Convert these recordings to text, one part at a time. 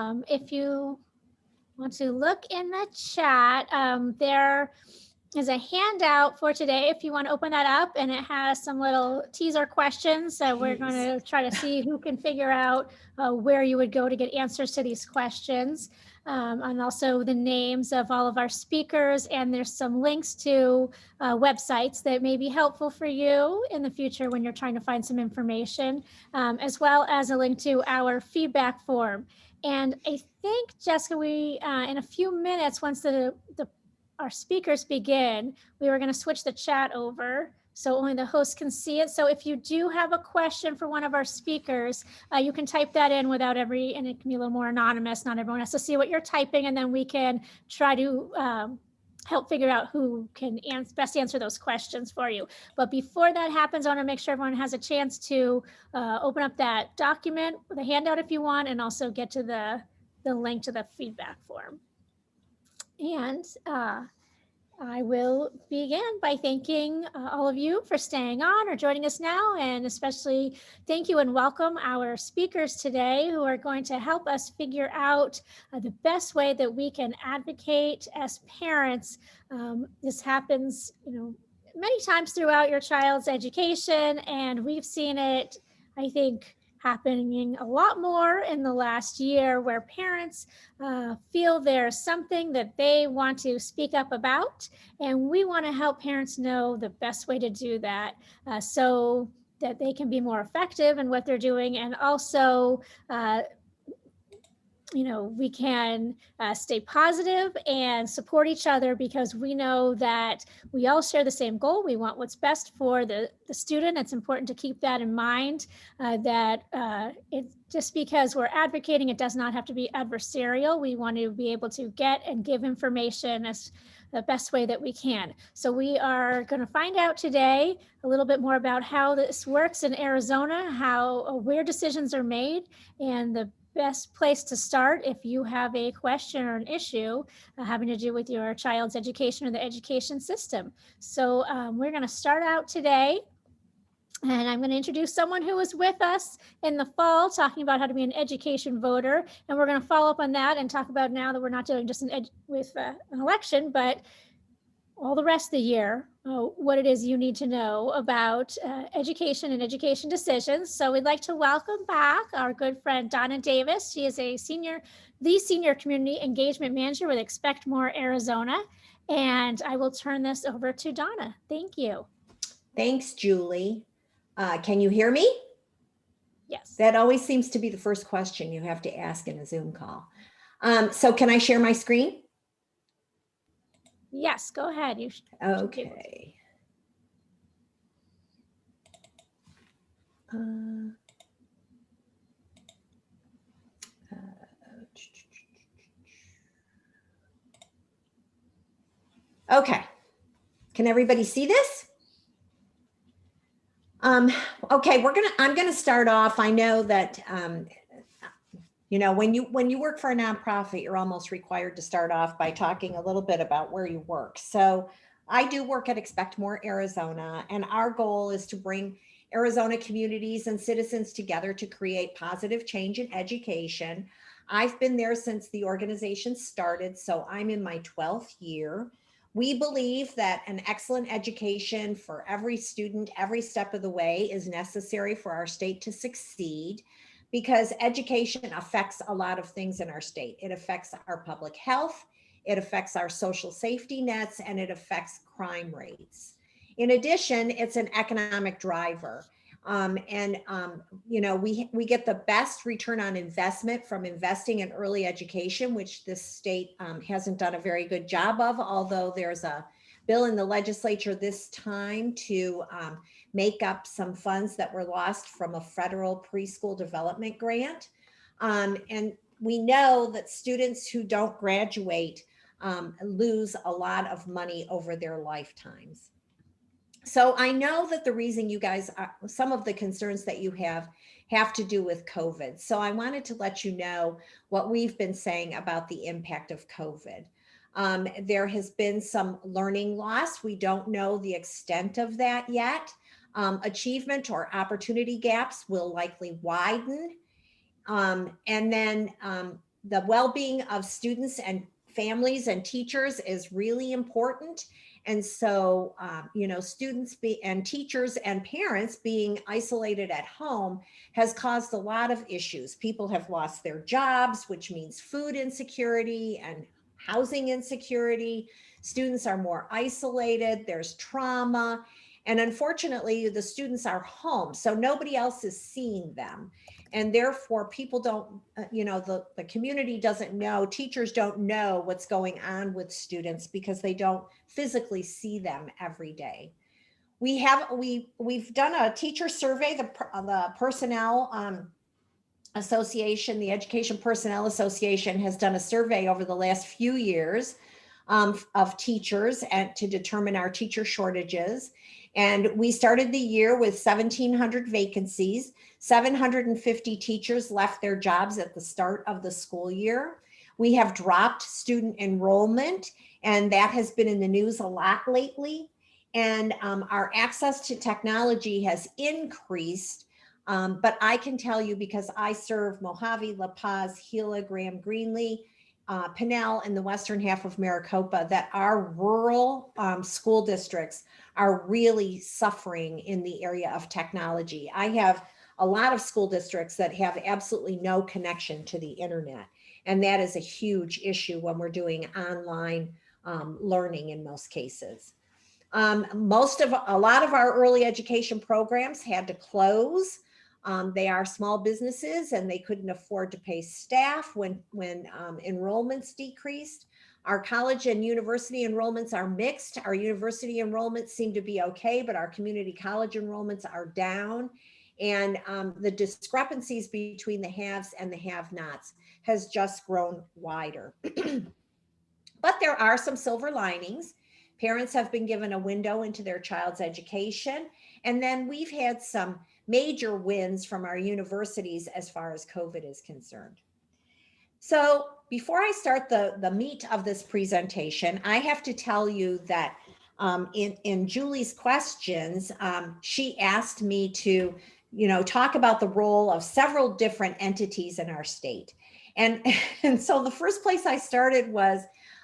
If you want to look in the chat, there is a handout for today if you want to open that up, and it has some little teaser questions. So we're going to try to see who can figure out where you would go to get answers to these questions. And also the names of all of our speakers, and there's some links to websites that may be helpful for you in the future when you're trying to find some information, as well as a link to our feedback form. And I think, Jessica, we in a few minutes, once our speakers begin, we were going to switch the chat over so only the host can see it. So if you do have a question for one of our speakers, you can type that in and it can be a little more anonymous. Not everyone has to see what you're typing, and then we can try to help figure out who can best answer those questions for you. But before that happens, I want to make sure everyone has a chance to open up that document, the handout if you want, and also get to the link to the feedback form. And I will begin by thanking all of you for staying on or joining us now, and especially thank you and welcome our speakers today who are going to help us figure out the best way that we can advocate as parents. This happens, many times throughout your child's education, and we've seen it, I think, happening a lot more in the last year, where parents feel there's something that they want to speak up about, and we want to help parents know the best way to do that so that they can be more effective in what they're doing, and also we can stay positive and support each other, because we know that we all share the same goal. We want what's best for the student. It's important to keep that in mind, that just because we're advocating, it does not have to be adversarial. We want to be able to get and give information as the best way that we can. So we are going to find out today a little bit more about how this works in Arizona, where decisions are made, and the best place to start if you have a question or an issue having to do with your child's education or the education system. So we're going to start out today, and I'm going to introduce someone who was with us in the fall talking about how to be an education voter, and we're going to follow up on that and talk about, now that we're not doing just an election, but all the rest of the year, what it is you need to know about education and education decisions. So we'd like to welcome back our good friend, Donna Davis. She is the senior community engagement manager with Expect More Arizona. And I will turn this over to Donna. Thank you. Thanks, Julie. Can you hear me? Yes. That always seems to be the first question you have to ask in a Zoom call. So can I share my screen? Yes, go ahead. Okay. Okay. Can everybody see this? Okay, I'm gonna start off. I know that when you work for a nonprofit, you're almost required to start off by talking a little bit about where you work. So I do work at Expect More Arizona, and our goal is to bring Arizona communities and citizens together to create positive change in education. I've been there since the organization started, so I'm in my 12th year. We believe that an excellent education for every student, every step of the way, is necessary for our state to succeed, because education affects a lot of things in our state. It affects our public health, it affects our social safety nets, and it affects crime rates. In addition, it's an economic driver. We get the best return on investment from investing in early education, which this state hasn't done a very good job of, although there's a bill in the legislature this time to make up some funds that were lost from a federal preschool development grant. And we know that students who don't graduate lose a lot of money over their lifetimes. So I know that the reason you guys some of the concerns that you have to do with COVID. So I wanted to let you know what we've been saying about the impact of COVID. There has been some learning loss. We don't know the extent of that yet. Achievement or opportunity gaps will likely widen. And then the well-being of students and families and teachers is really important. And so, students and teachers and parents being isolated at home has caused a lot of issues. People have lost their jobs, which means food insecurity and housing insecurity. Students are more isolated, there's trauma. And unfortunately, the students are home, so nobody else is seeing them. And therefore, people don't, the community doesn't know, teachers don't know what's going on with students because they don't physically see them every day. We've done a teacher survey, the personnel association, the Education Personnel Association has done a survey over the last few years of teachers and to determine our teacher shortages. And we started the year with 1,700 vacancies. 750 teachers left their jobs at the start of the school year. We have dropped student enrollment, and that has been in the news a lot lately. And our access to technology has increased. But I can tell you, because I serve Mojave, La Paz, Gila, Graham, Greenlee, Pinal, and the western half of Maricopa, that our rural school districts are really suffering in the area of technology. I have a lot of school districts that have absolutely no connection to the internet. And that is a huge issue when we're doing online learning in most cases. A lot of our early education programs had to close. They are small businesses and they couldn't afford to pay staff when enrollments decreased. Our college and university enrollments are mixed. Our university enrollments seem to be okay, but our community college enrollments are down. And the discrepancies between the haves and the have-nots has just grown wider. But there are some silver linings. Parents have been given a window into their child's education. And then we've had some major wins from our universities as far as COVID is concerned. So before I start the meat of this presentation, I have to tell you that in Julie's questions, she asked me to, talk about the role of several different entities in our state. And so the first place I started was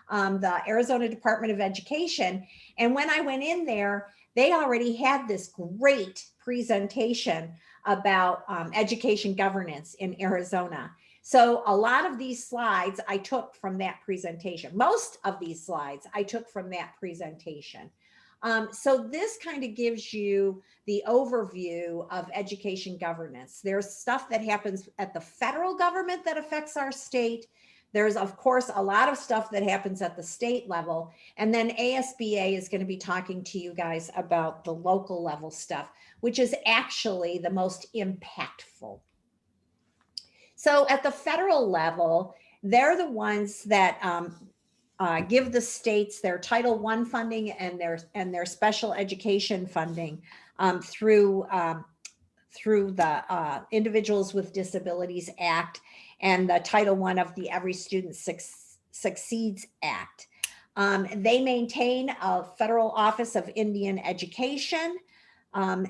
the Arizona Department of Education. And when I went in there, they already had this great presentation about education governance in Arizona. So a lot of these slides I took from that presentation. Most of these slides I took from that presentation. So this kind of gives you the overview of education governance. There's stuff that happens at the federal government that affects our state. There's, of course, a lot of stuff that happens at the state level. And then ASBA is going to be talking to you guys about the local level stuff, which is actually the most impactful. So at the federal level, they're the ones that give the states their Title I funding and their special education funding through the Individuals with Disabilities Act and the Title I of the Every Student Succeeds Act. They maintain a federal Office of Indian Education.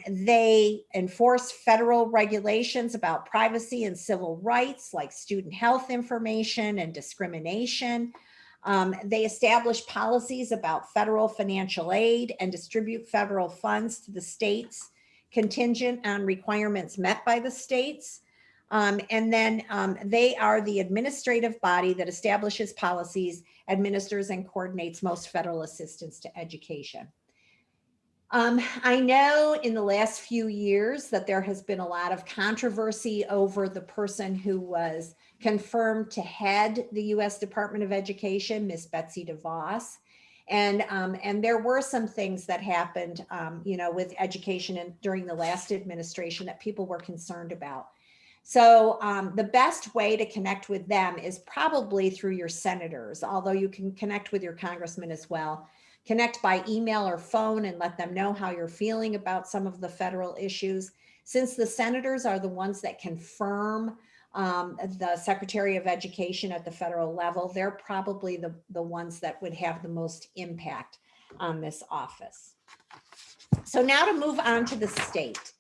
They enforce federal regulations about privacy and civil rights, like student health information and discrimination. They establish policies about federal financial aid and distribute federal funds to the states contingent on requirements met by the states. And then they are the administrative body that establishes policies, administers, and coordinates most federal assistance to education. I know in the last few years that there has been a lot of controversy over the person who was confirmed to head the U.S. Department of Education, Miss Betsy DeVos. And there were some things that happened, with education during the last administration that people were concerned about. So the best way to connect with them is probably through your senators, although you can connect with your congressman as well. Connect by email or phone and let them know how you're feeling about some of the federal issues. Since the senators are the ones that confirm the Secretary of Education at the federal level, they're probably the ones that would have the most impact on this office. So now to move on to the state.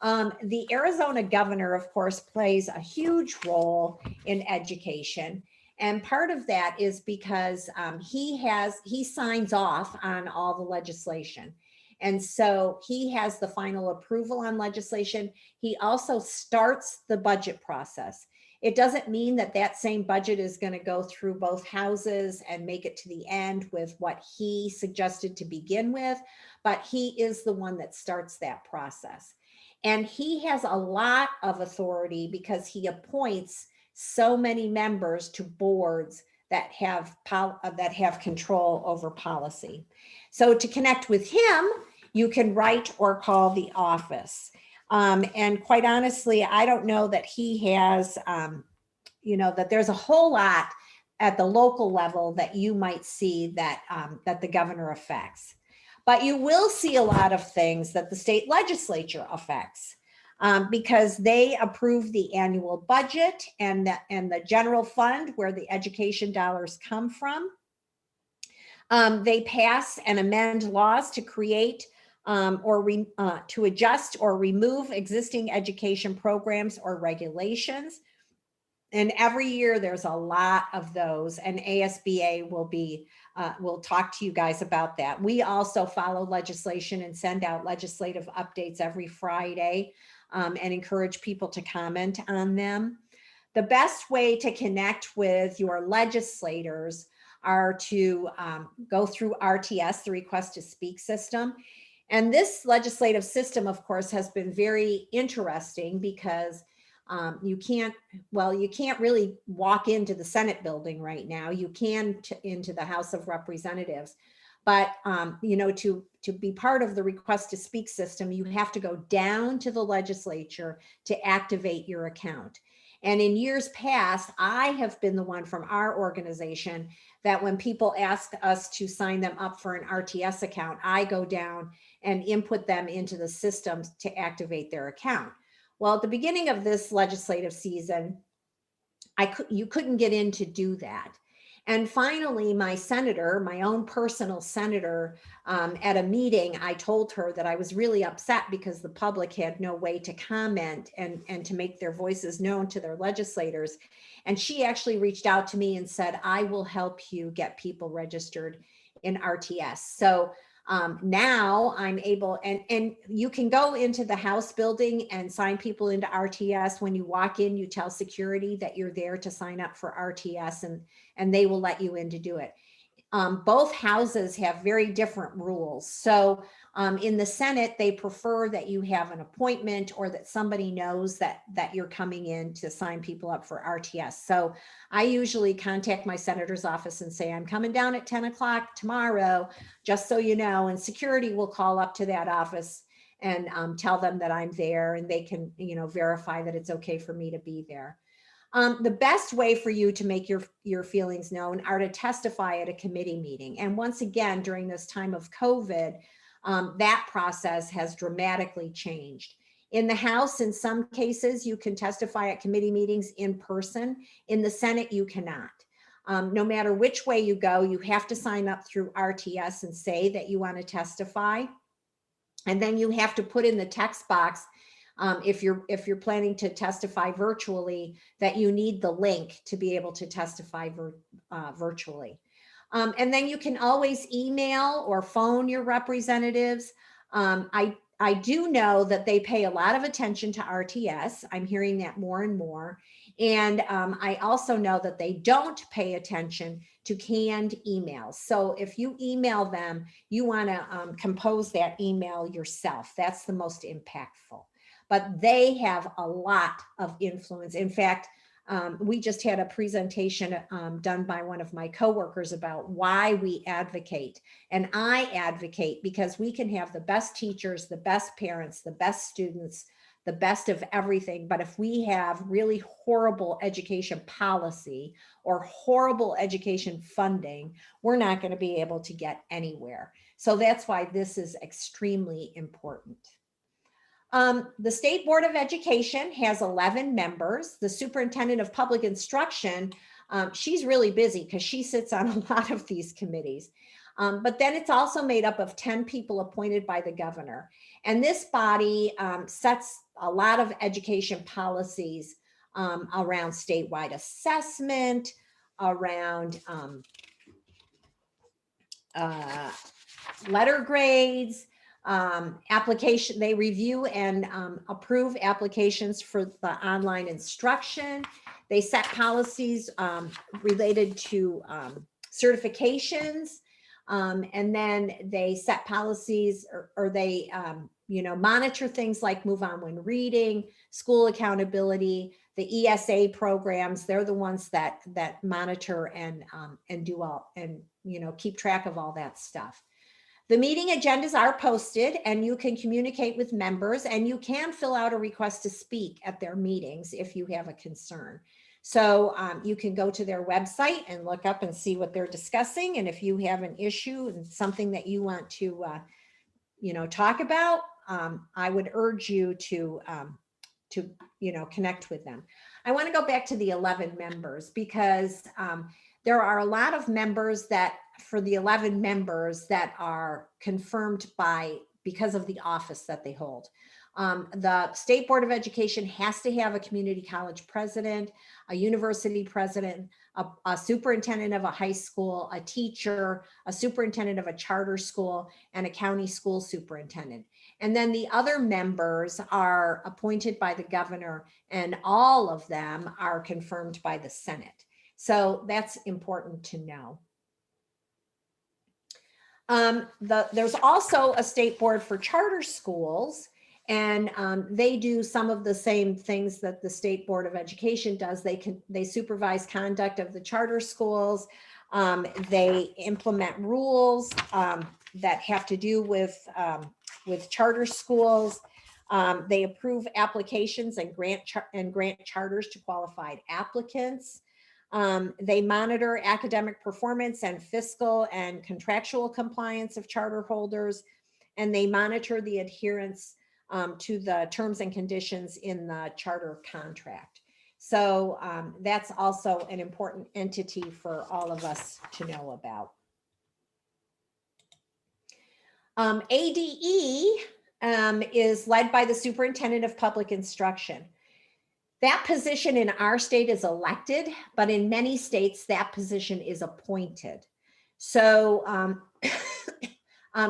The Arizona governor, of course, plays a huge role in education. And part of that is because he signs off on all the legislation. And so he has the final approval on legislation. He also starts the budget process. It doesn't mean that that same budget is going to go through both houses and make it to the end with what he suggested to begin with, but he is the one that starts that process. And he has a lot of authority because he appoints so many members to boards that have control over policy. So to connect with him, you can write or call the office. And quite honestly, I don't know that he has, that there's a whole lot at the local level that you might see that, that the governor affects. But you will see a lot of things that the state legislature affects. Because they approve the annual budget and the general fund where the education dollars come from. They pass and amend laws to create to adjust or remove existing education programs or regulations. And every year there's a lot of those, and ASBA will talk to you guys about that. We also follow legislation and send out legislative updates every Friday. And encourage people to comment on them. The best way to connect with your legislators are to go through RTS, the Request to Speak system. And this legislative system, of course, has been very interesting because you can't really walk into the Senate building right now. You can into the House of Representatives. But, to be part of the Request to Speak system, you have to go down to the legislature to activate your account. And in years past, I have been the one from our organization that when people ask us to sign them up for an RTS account, I go down and input them into the system to activate their account. Well, at the beginning of this legislative season, you couldn't get in to do that. And finally, my senator, my own personal senator, at a meeting, I told her that I was really upset because the public had no way to comment and to make their voices known to their legislators. And she actually reached out to me and said, I will help you get people registered in RTS. So now I'm able, and you can go into the House building and sign people into RTS. When you walk in, you tell security that you're there to sign up for RTS, and they will let you in to do it. Both houses have very different rules. So in the Senate, they prefer that you have an appointment or that somebody knows that you're coming in to sign people up for RTS. So I usually contact my senator's office and say, I'm coming down at 10 o'clock tomorrow, just so you know, and security will call up to that office and tell them that I'm there, and they can, verify that it's okay for me to be there. The best way for you to make your feelings known are to testify at a committee meeting. And once again, during this time of COVID, that process has dramatically changed. In the House, in some cases, you can testify at committee meetings in person. In the Senate, you cannot. No matter which way you go, you have to sign up through RTS and say that you want to testify. And then you have to put in the text box, if you're planning to testify virtually, that you need the link to be able to testify virtually. And then you can always email or phone your representatives. I do know that they pay a lot of attention to RTS. I'm hearing that more and more. And I also know that they don't pay attention to canned emails. So if you email them, you want to compose that email yourself. That's the most impactful. But they have a lot of influence. In fact, we just had a presentation done by one of my coworkers about why we advocate. And I advocate because we can have the best teachers, the best parents, the best students, the best of everything. But if we have really horrible education policy or horrible education funding, we're not going to be able to get anywhere. So that's why this is extremely important. The State Board of Education has 11 members. The Superintendent of Public Instruction, she's really busy because she sits on a lot of these committees. But then it's also made up of 10 people appointed by the governor. And this body sets a lot of education policies around statewide assessment, around letter grades, application. They review and approve applications for the online instruction. They set policies related to certifications. And then they set policies or they, monitor things like Move On When Reading, school accountability, the ESA programs. They're the ones that monitor and do all and, keep track of all that stuff. The meeting agendas are posted and you can communicate with members and you can fill out a request to speak at their meetings if you have a concern. So you can go to their website and look up and see what they're discussing. And if you have an issue and something that you want to, talk about, I would urge you to connect with them. I want to go back to the 11 members because there are a lot of members for the 11 members that are confirmed because of the office that they hold. The State Board of Education has to have a community college president, a university president, a superintendent of a high school, a teacher, a superintendent of a charter school, and a county school superintendent. And then the other members are appointed by the governor, and all of them are confirmed by the Senate. So that's important to know. There's also a state board for charter schools, and they do some of the same things that the State Board of Education does. They supervise conduct of the charter schools. They implement rules that have to do with charter schools. They approve applications and grant charters to qualified applicants. They monitor academic performance and fiscal and contractual compliance of charter holders, and they monitor the adherence to the terms and conditions in the charter contract. So that's also an important entity for all of us to know about. ADE is led by the Superintendent of Public Instruction. That position in our state is elected, but in many states that position is appointed. So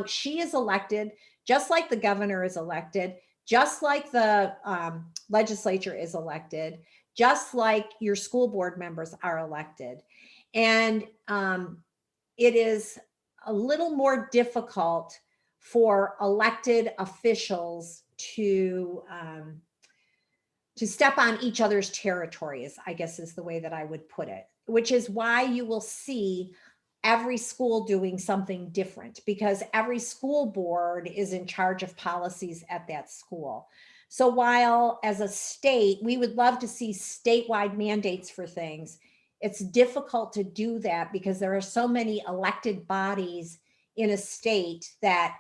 she is elected just like the governor is elected, just like the legislature is elected, just like your school board members are elected. And it is a little more difficult for elected officials to step on each other's territories, I guess is the way that I would put it, which is why you will see every school doing something different, because every school board is in charge of policies at that school. So while as a state, we would love to see statewide mandates for things, it's difficult to do that because there are so many elected bodies in a state that,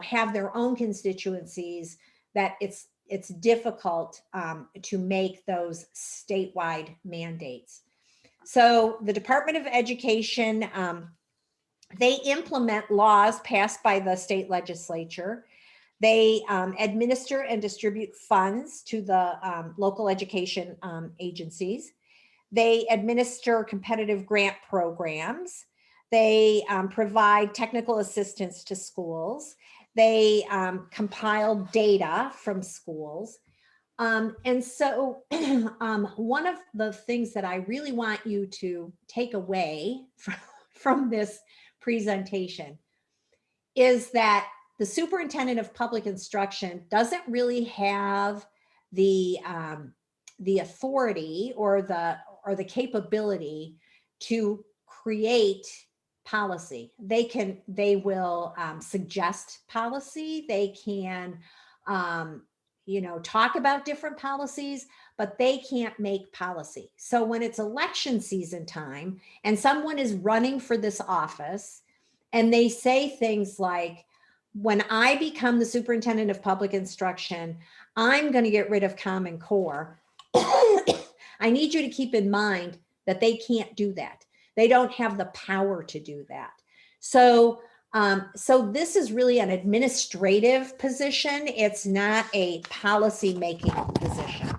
have their own constituencies that it's difficult to make those statewide mandates. So the Department of Education, they implement laws passed by the state legislature. They administer and distribute funds to the local education agencies. They administer competitive grant programs. They provide technical assistance to schools. They compile data from schools. And so one of the things that I really want you to take away from this presentation is that the superintendent of public instruction doesn't really have the authority or the capability to create policy. They will suggest policy. They can talk about different policies, but they can't make policy. So when it's election season time and someone is running for this office and they say things like, when I become the superintendent of public instruction, I'm going to get rid of Common Core. I need you to keep in mind that they can't do that. They don't have the power to do that. So this is really an administrative position. It's not a policy-making position.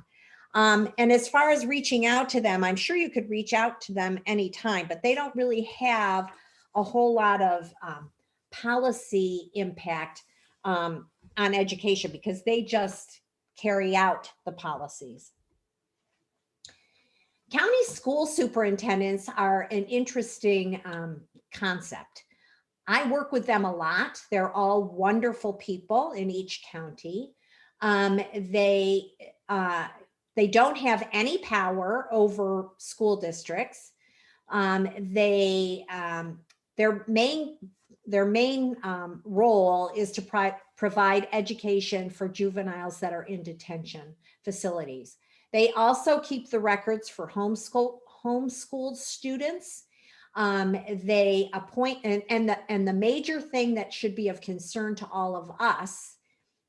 And as far as reaching out to them, I'm sure you could reach out to them anytime, but they don't really have a whole lot of policy impact on education because they just carry out the policies. County school superintendents are an interesting concept. I work with them a lot. They're all wonderful people in each county. They don't have any power over school districts. Their main role is to provide education for juveniles that are in detention facilities. They also keep the records for homeschooled students. They appoint, and the major thing that should be of concern to all of us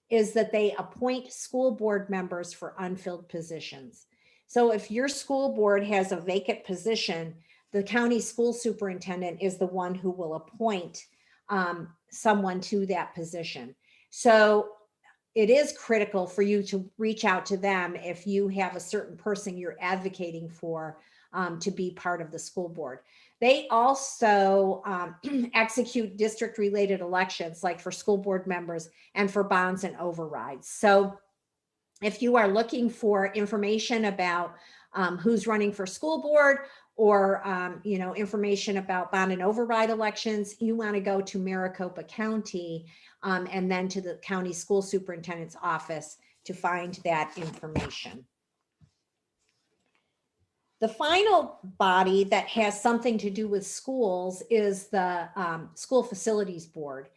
is that they appoint school board members for unfilled positions. So if your school board has a vacant position, the county school superintendent is the one who will appoint someone to that position. So it is critical for you to reach out to them if you have a certain person you're advocating for to be part of the school board. They also execute district-related elections, like for school board members and for bonds and overrides. So if you are looking for information about who's running for school board or information about bond and override elections, you want to go to Maricopa County and then to the county school superintendent's office to find that information. The final body that has something to do with schools is the School Facilities Board,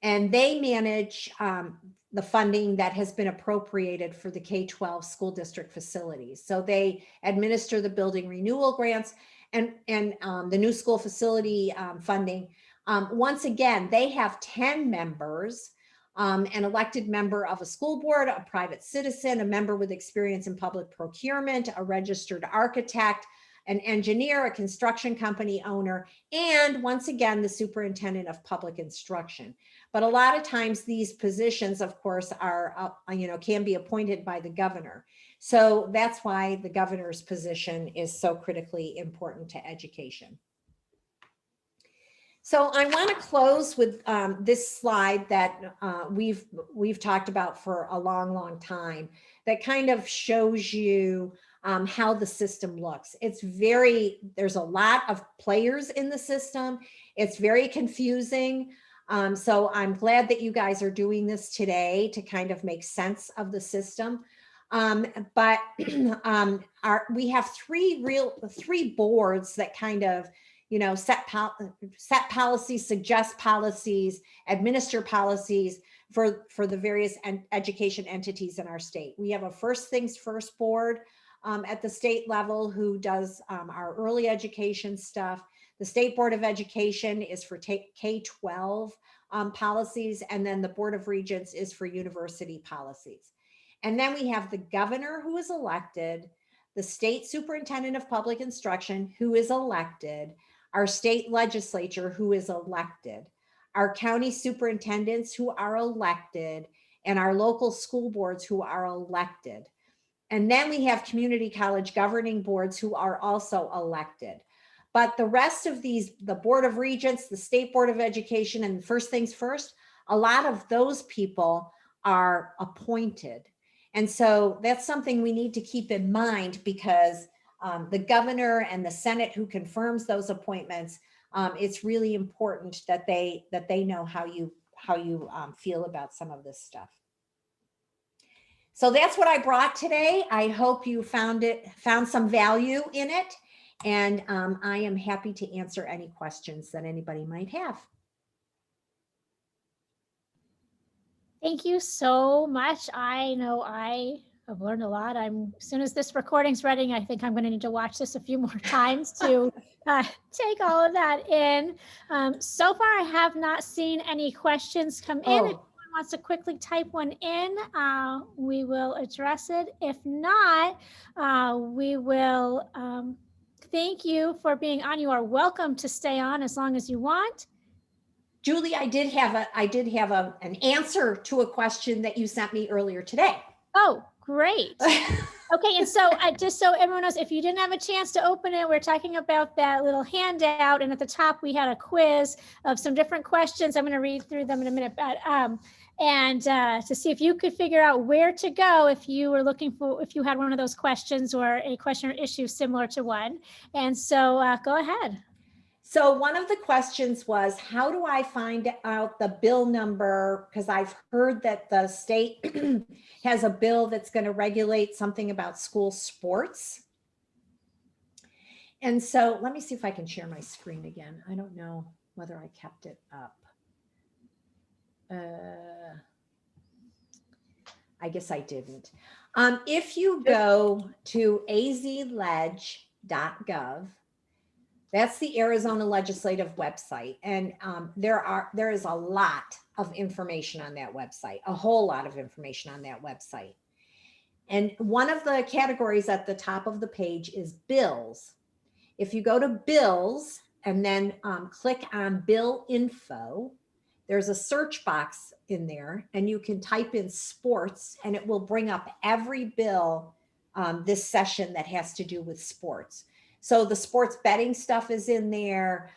and they manage the funding that has been appropriated for the K-12 school district facilities. So they administer the building renewal grants and the new school facility funding. Once again, they have 10 members, an elected member of a school board, a private citizen, a member with experience in public procurement, a registered architect, an engineer, a construction company owner, and once again, the superintendent of public instruction. But a lot of times these positions, of course, are, can be appointed by the governor. So that's why the governor's position is so critically important to education. So I want to close with this slide that we've talked about for a long time that kind of shows you how the system looks. There's a lot of players in the system. It's very confusing. So I'm glad that you guys are doing this today to kind of make sense of the system. But we have three boards that kind of set policies, suggest policies, administer policies for the various education entities in our state. We have a First Things First board at the state level who does our early education stuff. The State Board of Education is for K-12 policies, and then the Board of Regents is for university policies. And then we have the governor who is elected, the state superintendent of public instruction who is elected, our state legislature who is elected, our county superintendents who are elected, and our local school boards who are elected. And then we have community college governing boards who are also elected. But the rest of these, the Board of Regents, the State Board of Education, and First Things First, a lot of those people are appointed. And so that's something we need to keep in mind because the governor and the Senate who confirms those appointments, it's really important that they know how you feel about some of this stuff. So that's what I brought today. I hope you found some value in it. And I am happy to answer any questions that anybody might have. Thank you so much. I know I have learned a lot. As soon as this recording's ready, I think I'm going to need to watch this a few more times to take all of that in. So far, I have not seen any questions come in. If anyone wants to quickly type one in, we will address it. If not, we will thank you for being on. You are welcome to stay on as long as you want. Julie, I did have an answer to a question that you sent me earlier today. Oh, Great. Okay, and so just so everyone knows, if you didn't have a chance to open it, we're talking about that little handout, and at the top we had a quiz of some different questions. I'm going to read through them in a minute, but to see if you could figure out where to go if you were looking for, if you had one of those questions or a question or issue similar to one. And so go ahead. So one of the questions was, how do I find out the bill number? Because I've heard that the state has a bill that's going to regulate something about school sports. And so let me see if I can share my screen again. I don't know whether I kept it up. I guess I didn't. If you go to azledge.gov, that's the Arizona legislative website. And there is a lot of information on that website, a whole lot of information on that website. And one of the categories at the top of the page is bills. If you go to bills and then click on bill info, there's a search box in there and you can type in sports and it will bring up every bill this session that has to do with sports. So the sports betting stuff is in there.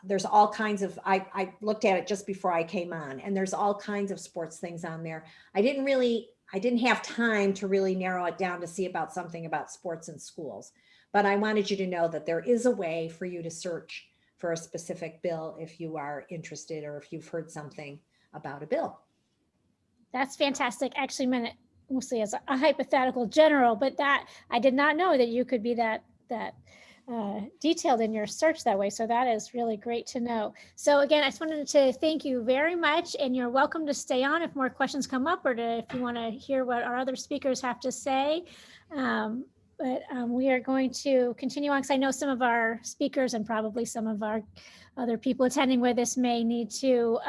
There's all kinds of, I looked at it just before I came on, and there's all kinds of sports things on there. I didn't have time to really narrow it down to see about something about sports in schools, but I wanted you to know that there is a way for you to search for a specific bill if you are interested or if you've heard something about a bill. That's fantastic. Actually meant it mostly as a hypothetical general, but that I did not know that you could be that detailed in your search that way. So that is really great to know. So again, I just wanted to thank you very much, and you're welcome to stay on if more questions come up, or if you want to hear what our other speakers have to say. But we are going to continue on because I know some of our speakers and probably some of our other people attending with us may need to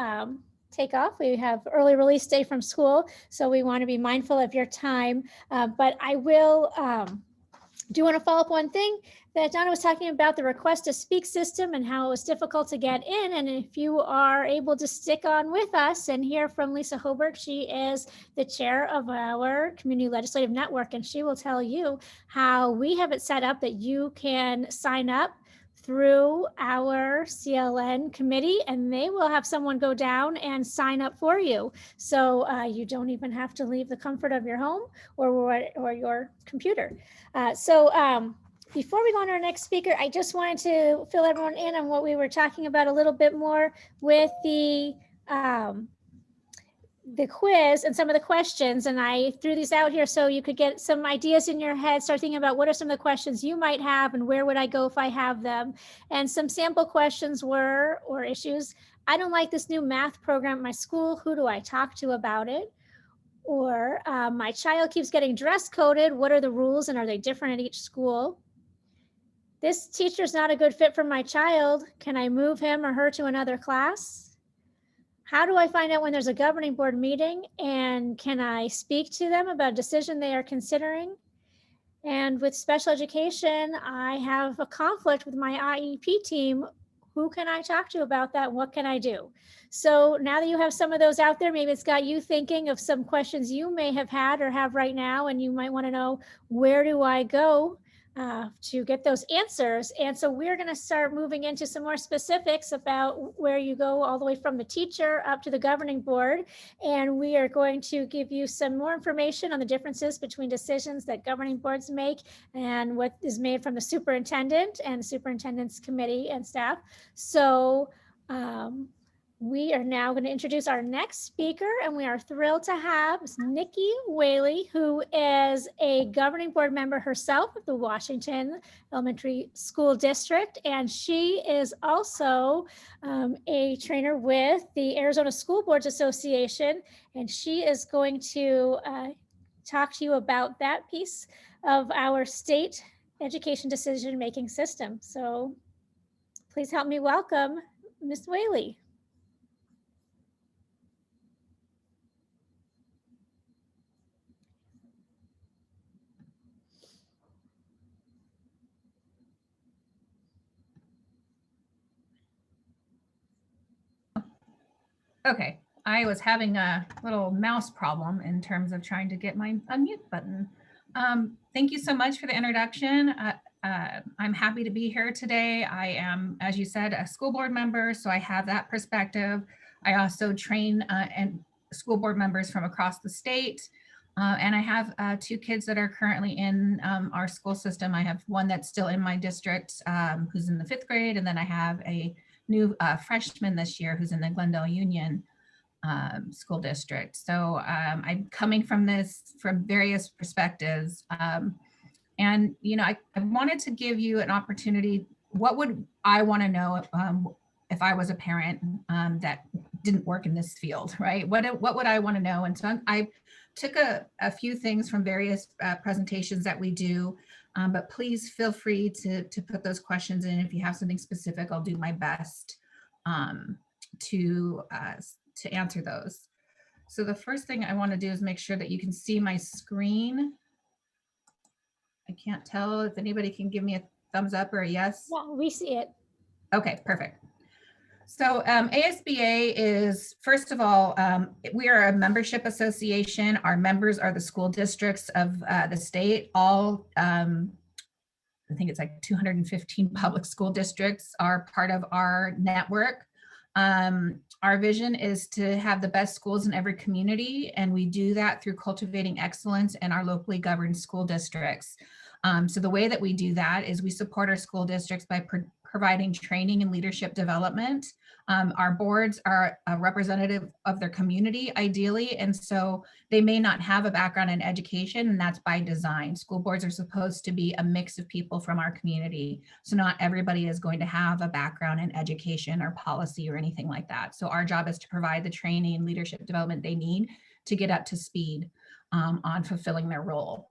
take off. We have early release day from school, so we want to be mindful of your time. But I will do want to follow up one thing that Donna was talking about, the request to speak system and how it was difficult to get in. And if you are able to stick on with us and hear from Lisa Hoberg, she is the chair of our Community Legislative Network, and she will tell you how we have it set up that you can sign up through our CLN committee, and they will have someone go down and sign up for you. So you don't even have to leave the comfort of your home or your computer. Before we go on to our next speaker, I just wanted to fill everyone in on what we were talking about a little bit more with the quiz and some of the questions. And I threw these out here so you could get some ideas in your head, start thinking about what are some of the questions you might have and where would I go if I have them. And some sample questions were, or issues, I don't like this new math program at my school. Who do I talk to about it? Or my child keeps getting dress coded. What are the rules and are they different at each school? This teacher's not a good fit for my child. Can I move him or her to another class? How do I find out when there's a governing board meeting, and can I speak to them about a decision they are considering? And with special education, I have a conflict with my IEP team. Who can I talk to about that? What can I do? So now that you have some of those out there, maybe it's got you thinking of some questions you may have had or have right now, and you might want to know, where do I go to get those answers? And so we're going to start moving into some more specifics about where you go all the way from the teacher up to the governing board. And we are going to give you some more information on the differences between decisions that governing boards make and what is made from the superintendent and the superintendent's committee and staff. So we are now going to introduce our next speaker, and we are thrilled to have Nikkie Whaley, who is a governing board member herself of the Washington Elementary School District, and she is also a trainer with the Arizona School Boards Association, and she is going to talk to you about that piece of our state education decision-making system. So please help me welcome Ms. Whaley. Okay, I was having a little mouse problem in terms of trying to get my unmute button. Thank you so much for the introduction. I'm happy to be here today. I am, as you said, a school board member, so I have that perspective. I also train and school board members from across the state. And I have 2 kids that are currently in our school system. I have one that's still in my district who's in the 5th grade, and then I have a new freshman this year who's in the Glendale Union school district. So I'm coming from this from various perspectives. And, you know, I wanted to give you an opportunity. What would I want to know if I was a parent that didn't work in this field, right? What would I want to know? And so I took a few things from various presentations that we do, but please feel free to put those questions in. If you have something specific, I'll do my best to answer those. So the first thing I want to do is make sure that you can see my screen. I can't tell if anybody can give me a thumbs up or a yes. Yeah, we see it. Okay, perfect. So ASBA is, first of all, we are a membership association. Our members are the school districts of the state. All, I think it's like 215 public school districts are part of our network. Our vision is to have the best schools in every community, and we do that through cultivating excellence in our locally governed school districts. So the way that we do that is we support our school districts by providing training and leadership development. Our boards are a representative of their community, ideally, and so they may not have a background in education, and that's by design. School boards are supposed to be a mix of people from our community, so not everybody is going to have a background in education or policy or anything like that. So our job is to provide the training and leadership development they need to get up to speed on fulfilling their role.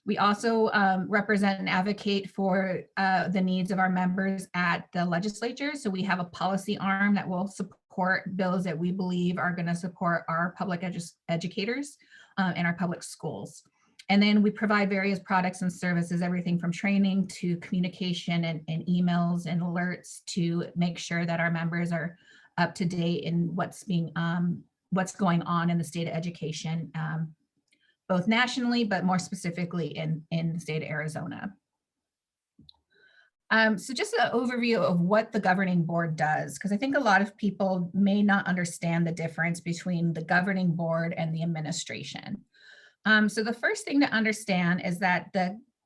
We also represent and advocate for the needs of our members at the legislature. So we have a policy arm that will support bills that we believe are going to support our public educators and our public schools. And then we provide various products and services, everything from training to communication and emails and alerts to make sure that our members are up to date in what's going on in the state of education, both nationally, but more specifically in the state of Arizona. So just an overview of what the governing board does, because I think a lot of people may not understand the difference between the governing board and the administration. So the first thing to understand is that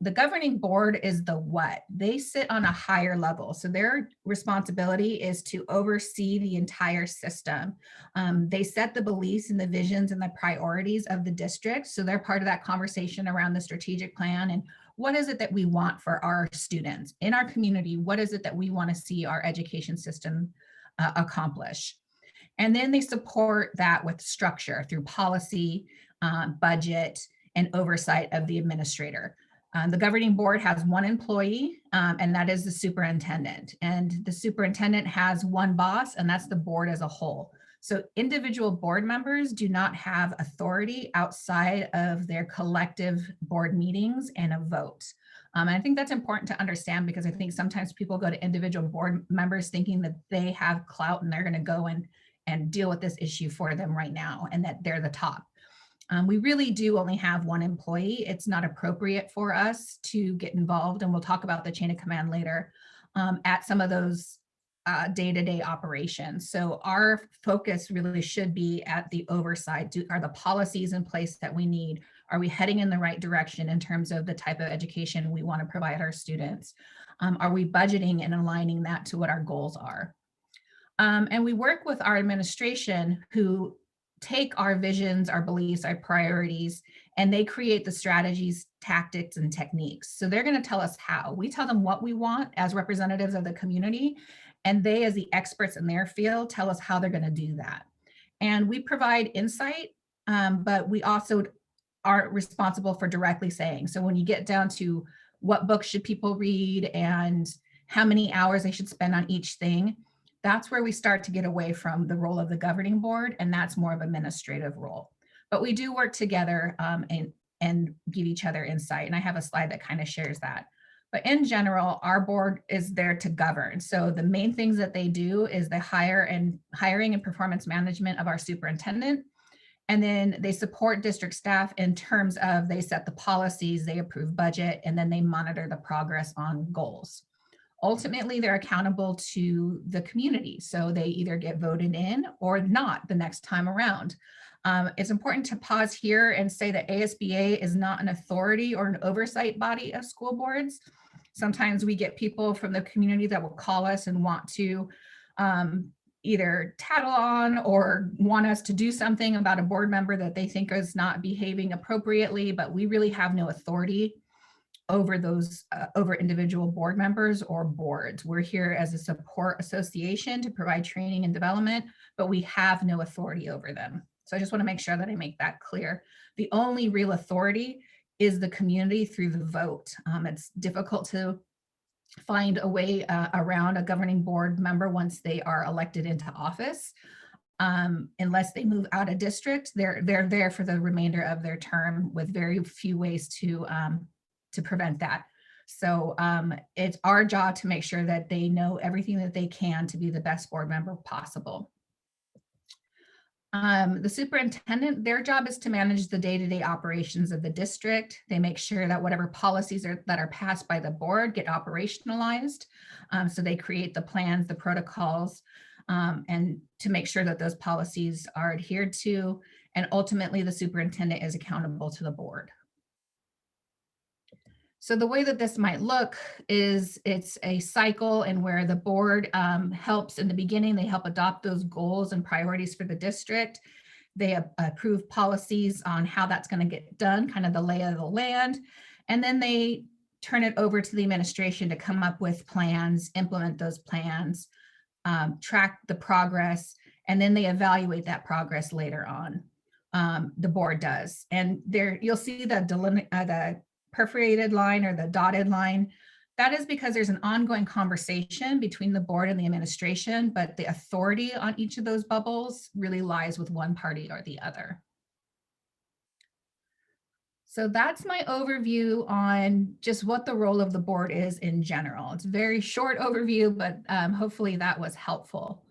the governing board is the what. They sit on a higher level. So their responsibility is to oversee the entire system. They set the beliefs and the visions and the priorities of the district. So they're part of that conversation around the strategic plan and what is it that we want for our students in our community? What is it that we want to see our education system accomplish? And then they support that with structure through policy, budget, and oversight of the administrator. The governing board has one employee, and that is the superintendent. And the superintendent has one boss, and that's the board as a whole. So individual board members do not have authority outside of their collective board meetings and a vote. And I think that's important to understand because I think sometimes people go to individual board members thinking that they have clout and they're going to go and deal with this issue for them right now and that they're the top. We really do only have one employee. It's not appropriate for us to get involved, and we'll talk about the chain of command later, at some of those day-to-day operations. So our focus really should be at the oversight. Are the policies in place that we need? Are we heading in the right direction in terms of the type of education we want to provide our students? Are we budgeting and aligning that to what our goals are? And we work with our administration who take our visions, our beliefs, our priorities, and they create the strategies, tactics, and techniques. So they're going to tell us how. We tell them what we want as representatives of the community, and they, as the experts in their field, tell us how they're going to do that. And we provide insight, but we also are responsible for directly saying. So when you get down to what books should people read and how many hours they should spend on each thing, that's where we start to get away from the role of the governing board, and that's more of an administrative role. But we do work together and give each other insight, and I have a slide that kind of shares that. But in general, our board is there to govern. So the main things that they do is the hiring and performance management of our superintendent. And then they support district staff in terms of they set the policies, they approve budget, and then they monitor the progress on goals. Ultimately, they're accountable to the community. So they either get voted in or not the next time around. It's important to pause here and say that ASBA is not an authority or an oversight body of school boards. Sometimes we get people from the community that will call us and want to either tattle on or want us to do something about a board member that they think is not behaving appropriately, but we really have no authority over those, over individual board members or boards. We're here as a support association to provide training and development, but we have no authority over them. So I just want to make sure that I make that clear. The only real authority is the community through the vote. It's difficult to find a way around a governing board member once they are elected into office. Unless they move out of district, they're there for the remainder of their term with very few ways to prevent that. So it's our job to make sure that they know everything that they can to be the best board member possible. The superintendent, their job is to manage the day-to-day operations of the district. They make sure that whatever policies that are passed by the board get operationalized. So they create the plans, the protocols, and to make sure that those policies are adhered to. And ultimately, the superintendent is accountable to the board. So the way that this might look is it's a cycle and where the board helps in the beginning, they help adopt those goals and priorities for the district. They approve policies on how that's going to get done, kind of the lay of the land. And then they turn it over to the administration to come up with plans, implement those plans, track the progress, and then they evaluate that progress later on. The board does. And there you'll see the perforated line or the dotted line. That is because there's an ongoing conversation between the board and the administration, but the authority on each of those bubbles really lies with one party or the other. So that's my overview on just what the role of the board is in general. It's a very short overview, but hopefully that was helpful.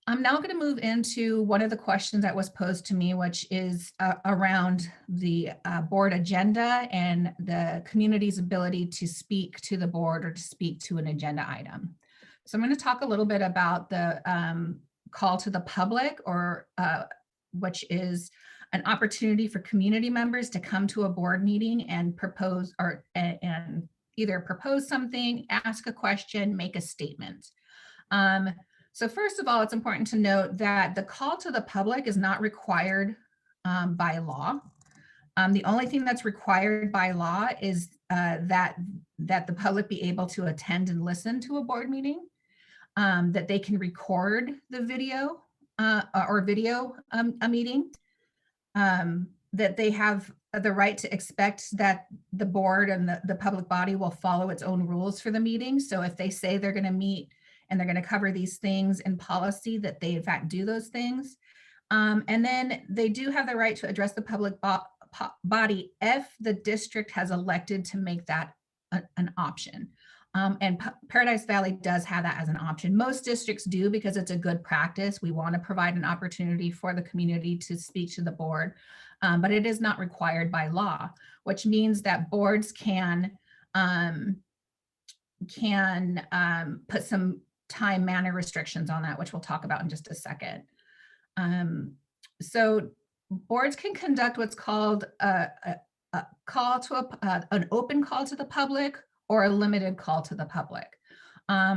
I'm now going to move into one of the questions that was posed to me, which is around the board agenda and the community's ability to speak to the board or to speak to an agenda item. So I'm going to talk a little bit about the call to the public, or which is an opportunity for community members to come to a board meeting and propose or and either propose something, ask a question, make a statement. So first of all, it's important to note that the call to the public is not required by law. The only thing that's required by law is that the public be able to attend and listen to a board meeting, that they can record the video or video a meeting, that they have the right to expect that the board and the public body will follow its own rules for the meeting. So if they say they're going to meet and they're going to cover these things in policy, that they in fact do those things. And then they do have the right to address the public body if the district has elected to make that an option. And Paradise Valley does have that as an option. Most districts do because it's a good practice. We want to provide an opportunity for the community to speak to the board, but it is not required by law, which means that boards can put some time, manner restrictions on that, which we'll talk about in just a second. So boards can conduct what's called an open call to the public or a limited call to the public.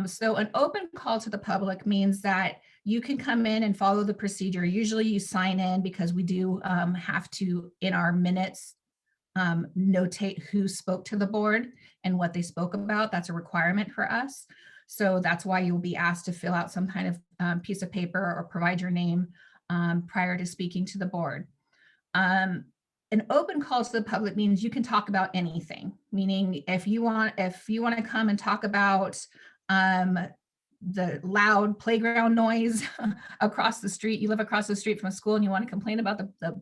So an open call to the public means that you can come in and follow the procedure. Usually you sign in because we do have to, in our minutes, notate who spoke to the board and what they spoke about. That's a requirement for us. So that's why you'll be asked to fill out some kind of piece of paper or provide your name prior to speaking to the board. An open call to the public means you can talk about anything, meaning if you want to come and talk about the loud playground noise across the street, you live across the street from a school and you want to complain about the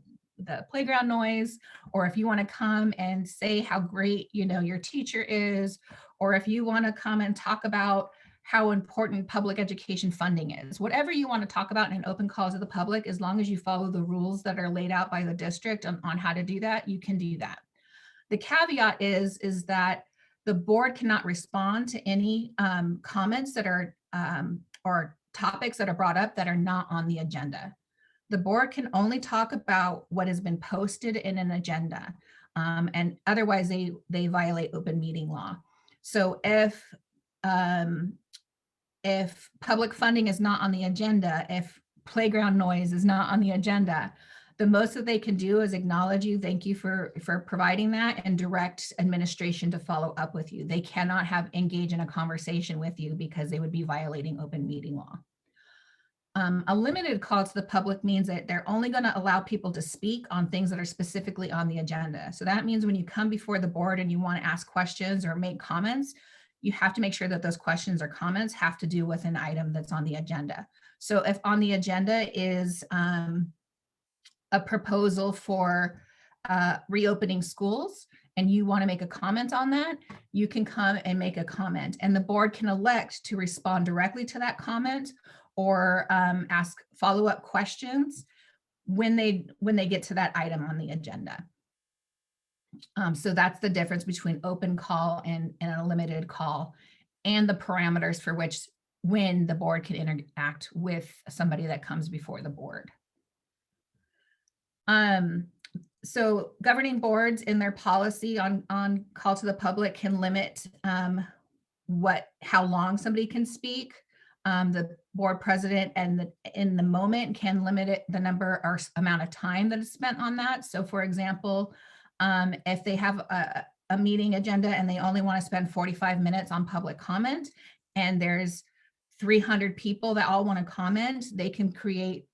playground noise, or if you want to come and say how great your teacher is, or if you want to come and talk about how important public education funding is, whatever you want to talk about in an open call to the public, as long as you follow the rules that are laid out by the district on how to do that, you can do that. The caveat is that the board cannot respond to any comments that are or topics that are brought up that are not on the agenda. The board can only talk about what has been posted in an agenda, and otherwise they violate open meeting law. So if public funding is not on the agenda, if playground noise is not on the agenda, the most that they can do is acknowledge you, thank you for providing that, and direct administration to follow up with you. They cannot engage in a conversation with you because they would be violating open meeting law. A limited call to the public means that they're only going to allow people to speak on things that are specifically on the agenda. So that means when you come before the board and you want to ask questions or make comments, you have to make sure that those questions or comments have to do with an item that's on the agenda. So if on the agenda is a proposal for reopening schools and you want to make a comment on that, you can come and make a comment, and the board can elect to respond directly to that comment or ask follow-up questions when they get to that item on the agenda. So that's the difference between open call and a limited call, and the parameters for when the board can interact with somebody that comes before the board. So governing boards in their policy on call to the public can limit how long somebody can speak. The board president in the moment can limit the number or amount of time that is spent on that. So for example, if they have a meeting agenda and they only want to spend 45 minutes on public comment, and there's 300 people that all want to comment, they can create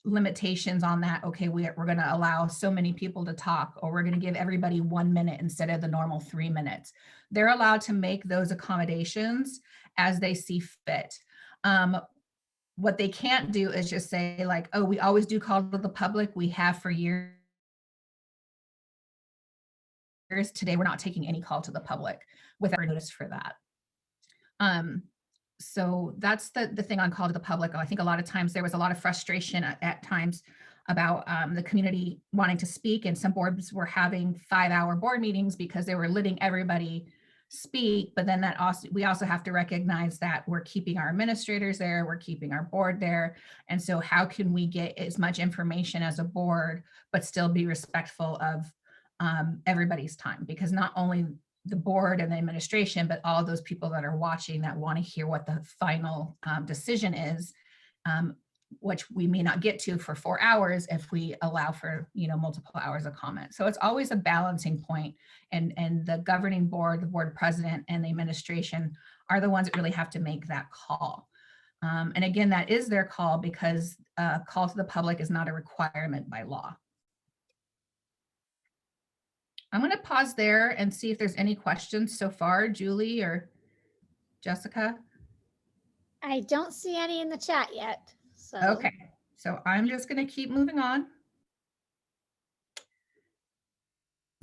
limitations on that. Okay, we're going to allow so many people to talk, or we're going to give everybody 1 minute instead of the normal 3 minutes. They're allowed to make those accommodations as they see fit. What they can't do is just say like, oh, we always do call to the public. We have for years. Today, we're not taking any call to the public without notice for that. So that's the thing on call to the public. I think a lot of times there was a lot of frustration at times about the community wanting to speak, and some boards were having 5-hour board meetings because they were letting everybody speak. But then we also have to recognize that we're keeping our administrators there, we're keeping our board there. And so how can we get as much information as a board, but still be respectful of everybody's time? Because not only the board and the administration, but all those people that are watching that want to hear what the final decision is, which we may not get to for 4 hours if we allow for multiple hours of comment. So it's always a balancing point, and the governing board, the board president, and the administration are the ones that really have to make that call. And again, that is their call, because call to the public is not a requirement by law. I'm going to pause there and see if there's any questions so far, Julie or Jessica. I don't see any in the chat yet. So. Okay, so I'm just going to keep moving on.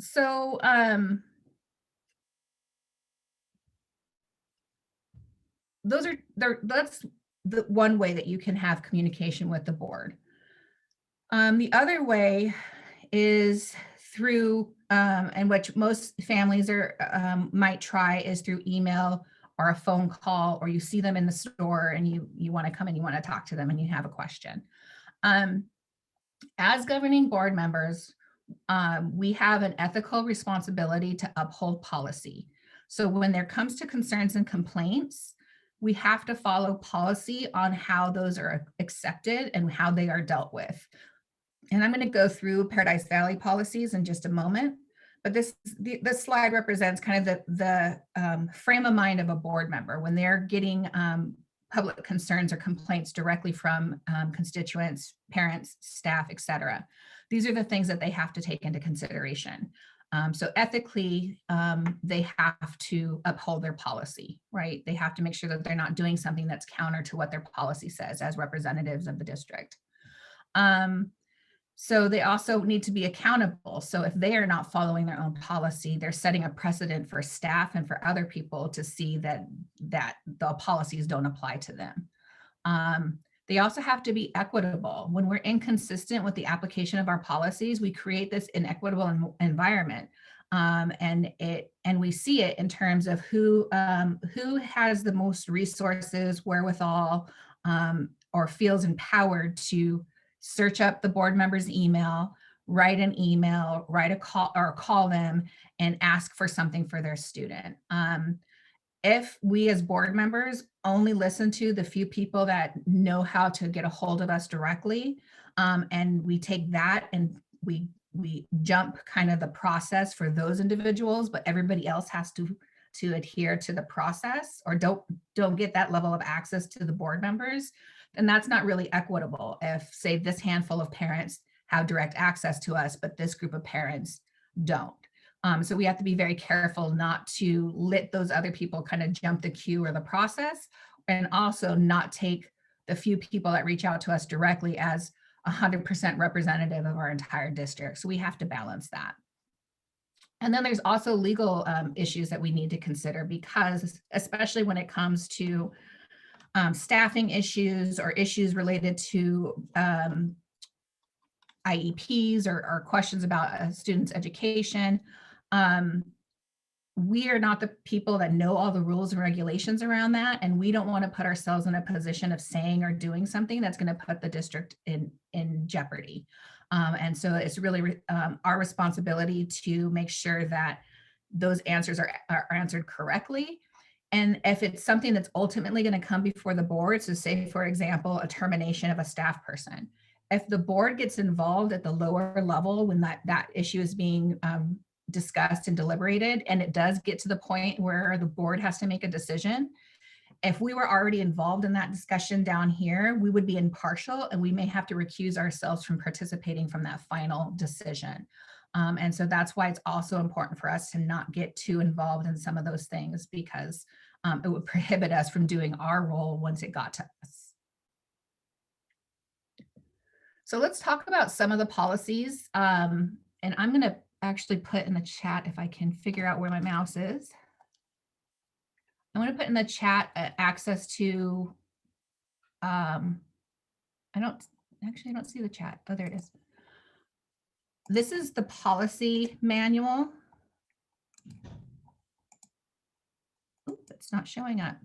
So that's the one way that you can have communication with the board. The other way is through, and which most families might try, is through email or a phone call, or you see them in the store and you want to come and you want to talk to them and you have a question. As governing board members, we have an ethical responsibility to uphold policy. So when there comes to concerns and complaints, we have to follow policy on how those are accepted and how they are dealt with. And I'm going to go through Paradise Valley policies in just a moment, but this slide represents kind of the frame of mind of a board member when they're getting public concerns or complaints directly from constituents, parents, staff, etc. These are the things that they have to take into consideration. So ethically, they have to uphold their policy, right? They have to make sure that they're not doing something that's counter to what their policy says as representatives of the district. So they also need to be accountable. So if they are not following their own policy, they're setting a precedent for staff and for other people to see that the policies don't apply to them. They also have to be equitable. When we're inconsistent with the application of our policies, we create this inequitable environment. And we see it in terms of who has the most resources, wherewithal, or feels empowered to search up the board member's email, write an email, write a call, or call them and ask for something for their student. If we as board members only listen to the few people that know how to get a hold of us directly, and we take that and we jump kind of the process for those individuals, but everybody else has to adhere to the process, or don't get that level of access to the board members, then that's not really equitable. If, say, this handful of parents have direct access to us, but this group of parents don't. So we have to be very careful not to let those other people kind of jump the queue or the process, and also not take the few people that reach out to us directly as 100% representative of our entire district. So we have to balance that. And then there's also legal issues that we need to consider, because especially when it comes to staffing issues or issues related to IEPs or questions about a student's education, we are not the people that know all the rules and regulations around that. And we don't want to put ourselves in a position of saying or doing something that's going to put the district in jeopardy. And so it's really our responsibility to make sure that those answers are answered correctly. And if it's something that's ultimately going to come before the board, so say, for example, a termination of a staff person, if the board gets involved at the lower level when that issue is being discussed and deliberated, and it does get to the point where the board has to make a decision, if we were already involved in that discussion down here, we would be impartial, and we may have to recuse ourselves from participating from that final decision. And so that's why it's also important for us to not get too involved in some of those things, because it would prohibit us from doing our role once it got to us. So let's talk about some of the policies. And I'm going to actually put in the chat, if I can figure out where my mouse is. I'm going to put in the chat access to, I don't see the chat. Oh, there it is. This is the policy manual. Ooh, it's not showing up.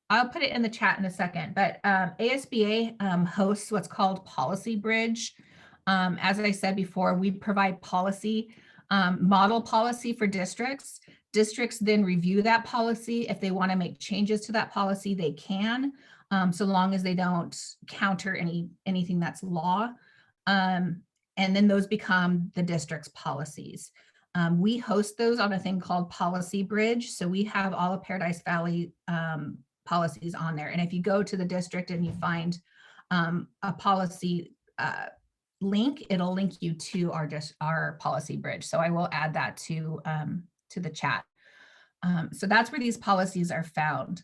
I'll put it in the chat in a second, but ASBA hosts what's called Policy Bridge. As I said before, we provide policy, model policy for districts. Districts then review that policy. If they want to make changes to that policy, they can, so long as they don't counter anything that's law. And then those become the district's policies. We host those on a thing called Policy Bridge. So we have all of Paradise Valley policies on there. And if you go to the district and you find a policy link, it'll link you to our Policy Bridge. So I will add that to the chat. So that's where these policies are found.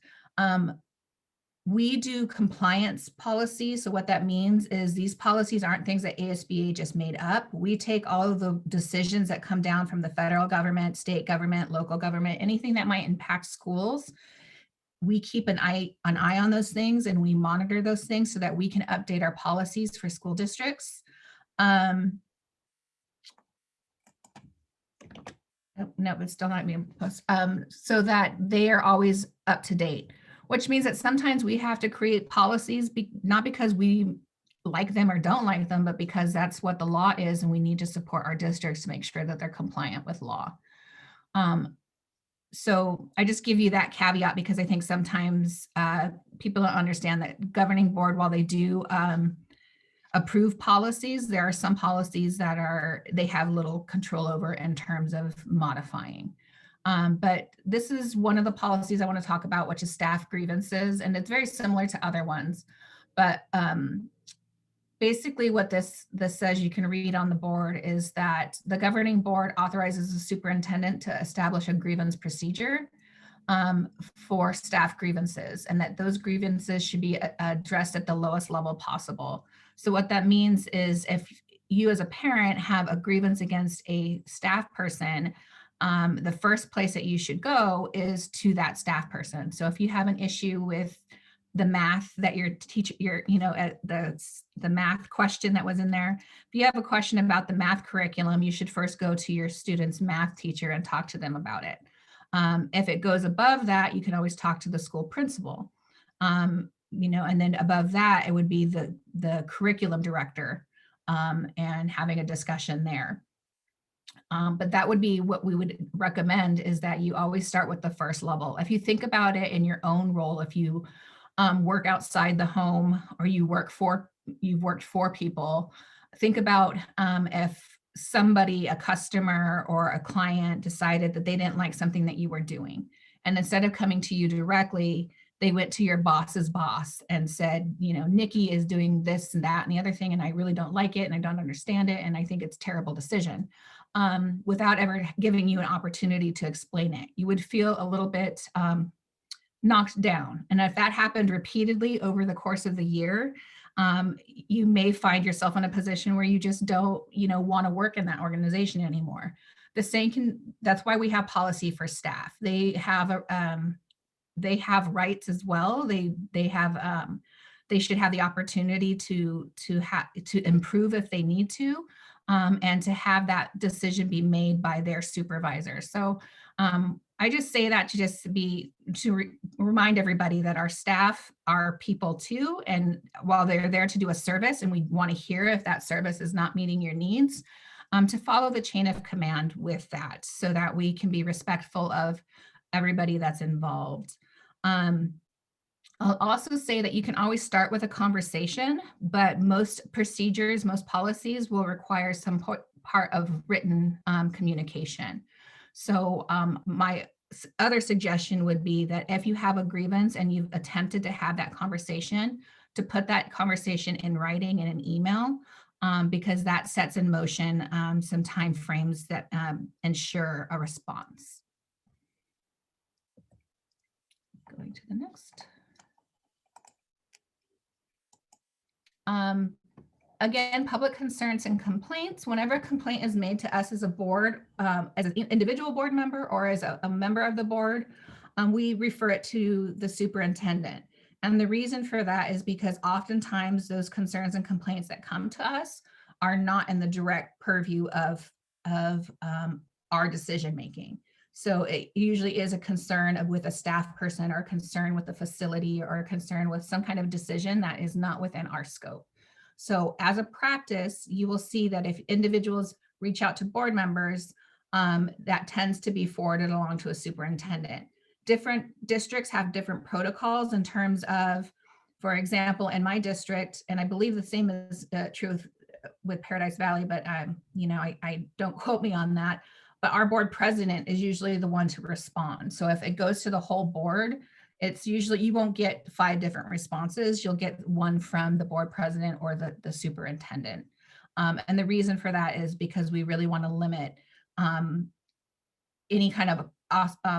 We do compliance policies. So what that means is these policies aren't things that ASBA just made up. We take all of the decisions that come down from the federal government, state government, local government, anything that might impact schools. We keep an eye on those things, and we monitor those things so that we can update our policies for school districts. No, it's still not being posted. So that they are always up to date, which means that sometimes we have to create policies, not because we like them or don't like them, but because that's what the law is, and we need to support our districts to make sure that they're compliant with law. So I just give you that caveat because I think sometimes people don't understand that governing board, while they do approve policies, there are some policies that they have little control over in terms of modifying. But this is one of the policies I want to talk about, which is staff grievances, and it's very similar to other ones. But basically what this says, you can read on the board, is that the governing board authorizes the superintendent to establish a grievance procedure for staff grievances, and that those grievances should be addressed at the lowest level possible. So what that means is if you as a parent have a grievance against a staff person, the first place that you should go is to that staff person. So if you have an issue with the math that your teacher, the math question that was in there, if you have a question about the math curriculum, you should first go to your student's math teacher and talk to them about it. If it goes above that, you can always talk to the school principal. And then above that, it would be the curriculum director, and having a discussion there. But that would be what we would recommend, is that you always start with the first level. If you think about it in your own role, if you work outside the home, or you've worked for people, think about if somebody, a customer or a client, decided that they didn't like something that you were doing. And instead of coming to you directly, they went to your boss's boss and said, Nikki is doing this and that and the other thing, and I really don't like it, and I don't understand it, and I think it's a terrible decision. Without ever giving you an opportunity to explain it, you would feel a little bit knocked down. And if that happened repeatedly over the course of the year, you may find yourself in a position where you just don't, want to work in that organization anymore. That's why we have policy for staff. They have rights as well. They should have the opportunity to improve if they need to, and to have that decision be made by their supervisor. So I just say that to remind everybody that our staff are people too. And while they're there to do a service, and we want to hear if that service is not meeting your needs, to follow the chain of command with that, so that we can be respectful of everybody that's involved. I'll also say that you can always start with a conversation, but most procedures, most policies will require some part of written communication. So my other suggestion would be that if you have a grievance and you've attempted to have that conversation, to put that conversation in writing in an email, because that sets in motion some timeframes that ensure a response. Going to the next. Again, public concerns and complaints. Whenever a complaint is made to us as a board, as an individual board member or as a member of the board, we refer it to the superintendent. And the reason for that is because oftentimes those concerns and complaints that come to us are not in the direct purview of our decision making. So it usually is a concern with a staff person, or a concern with the facility, or a concern with some kind of decision that is not within our scope. So as a practice, you will see that if individuals reach out to board members, that tends to be forwarded along to a superintendent. Different districts have different protocols in terms of, for example, in my district, and I believe the same is true with Paradise Valley, but I don't quote me on that, but our board president is usually the one to respond. So if it goes to the whole board, it's usually, you won't get 5 different responses. You'll get one from the board president or the superintendent. And the reason for that is because we really want to limit any kind of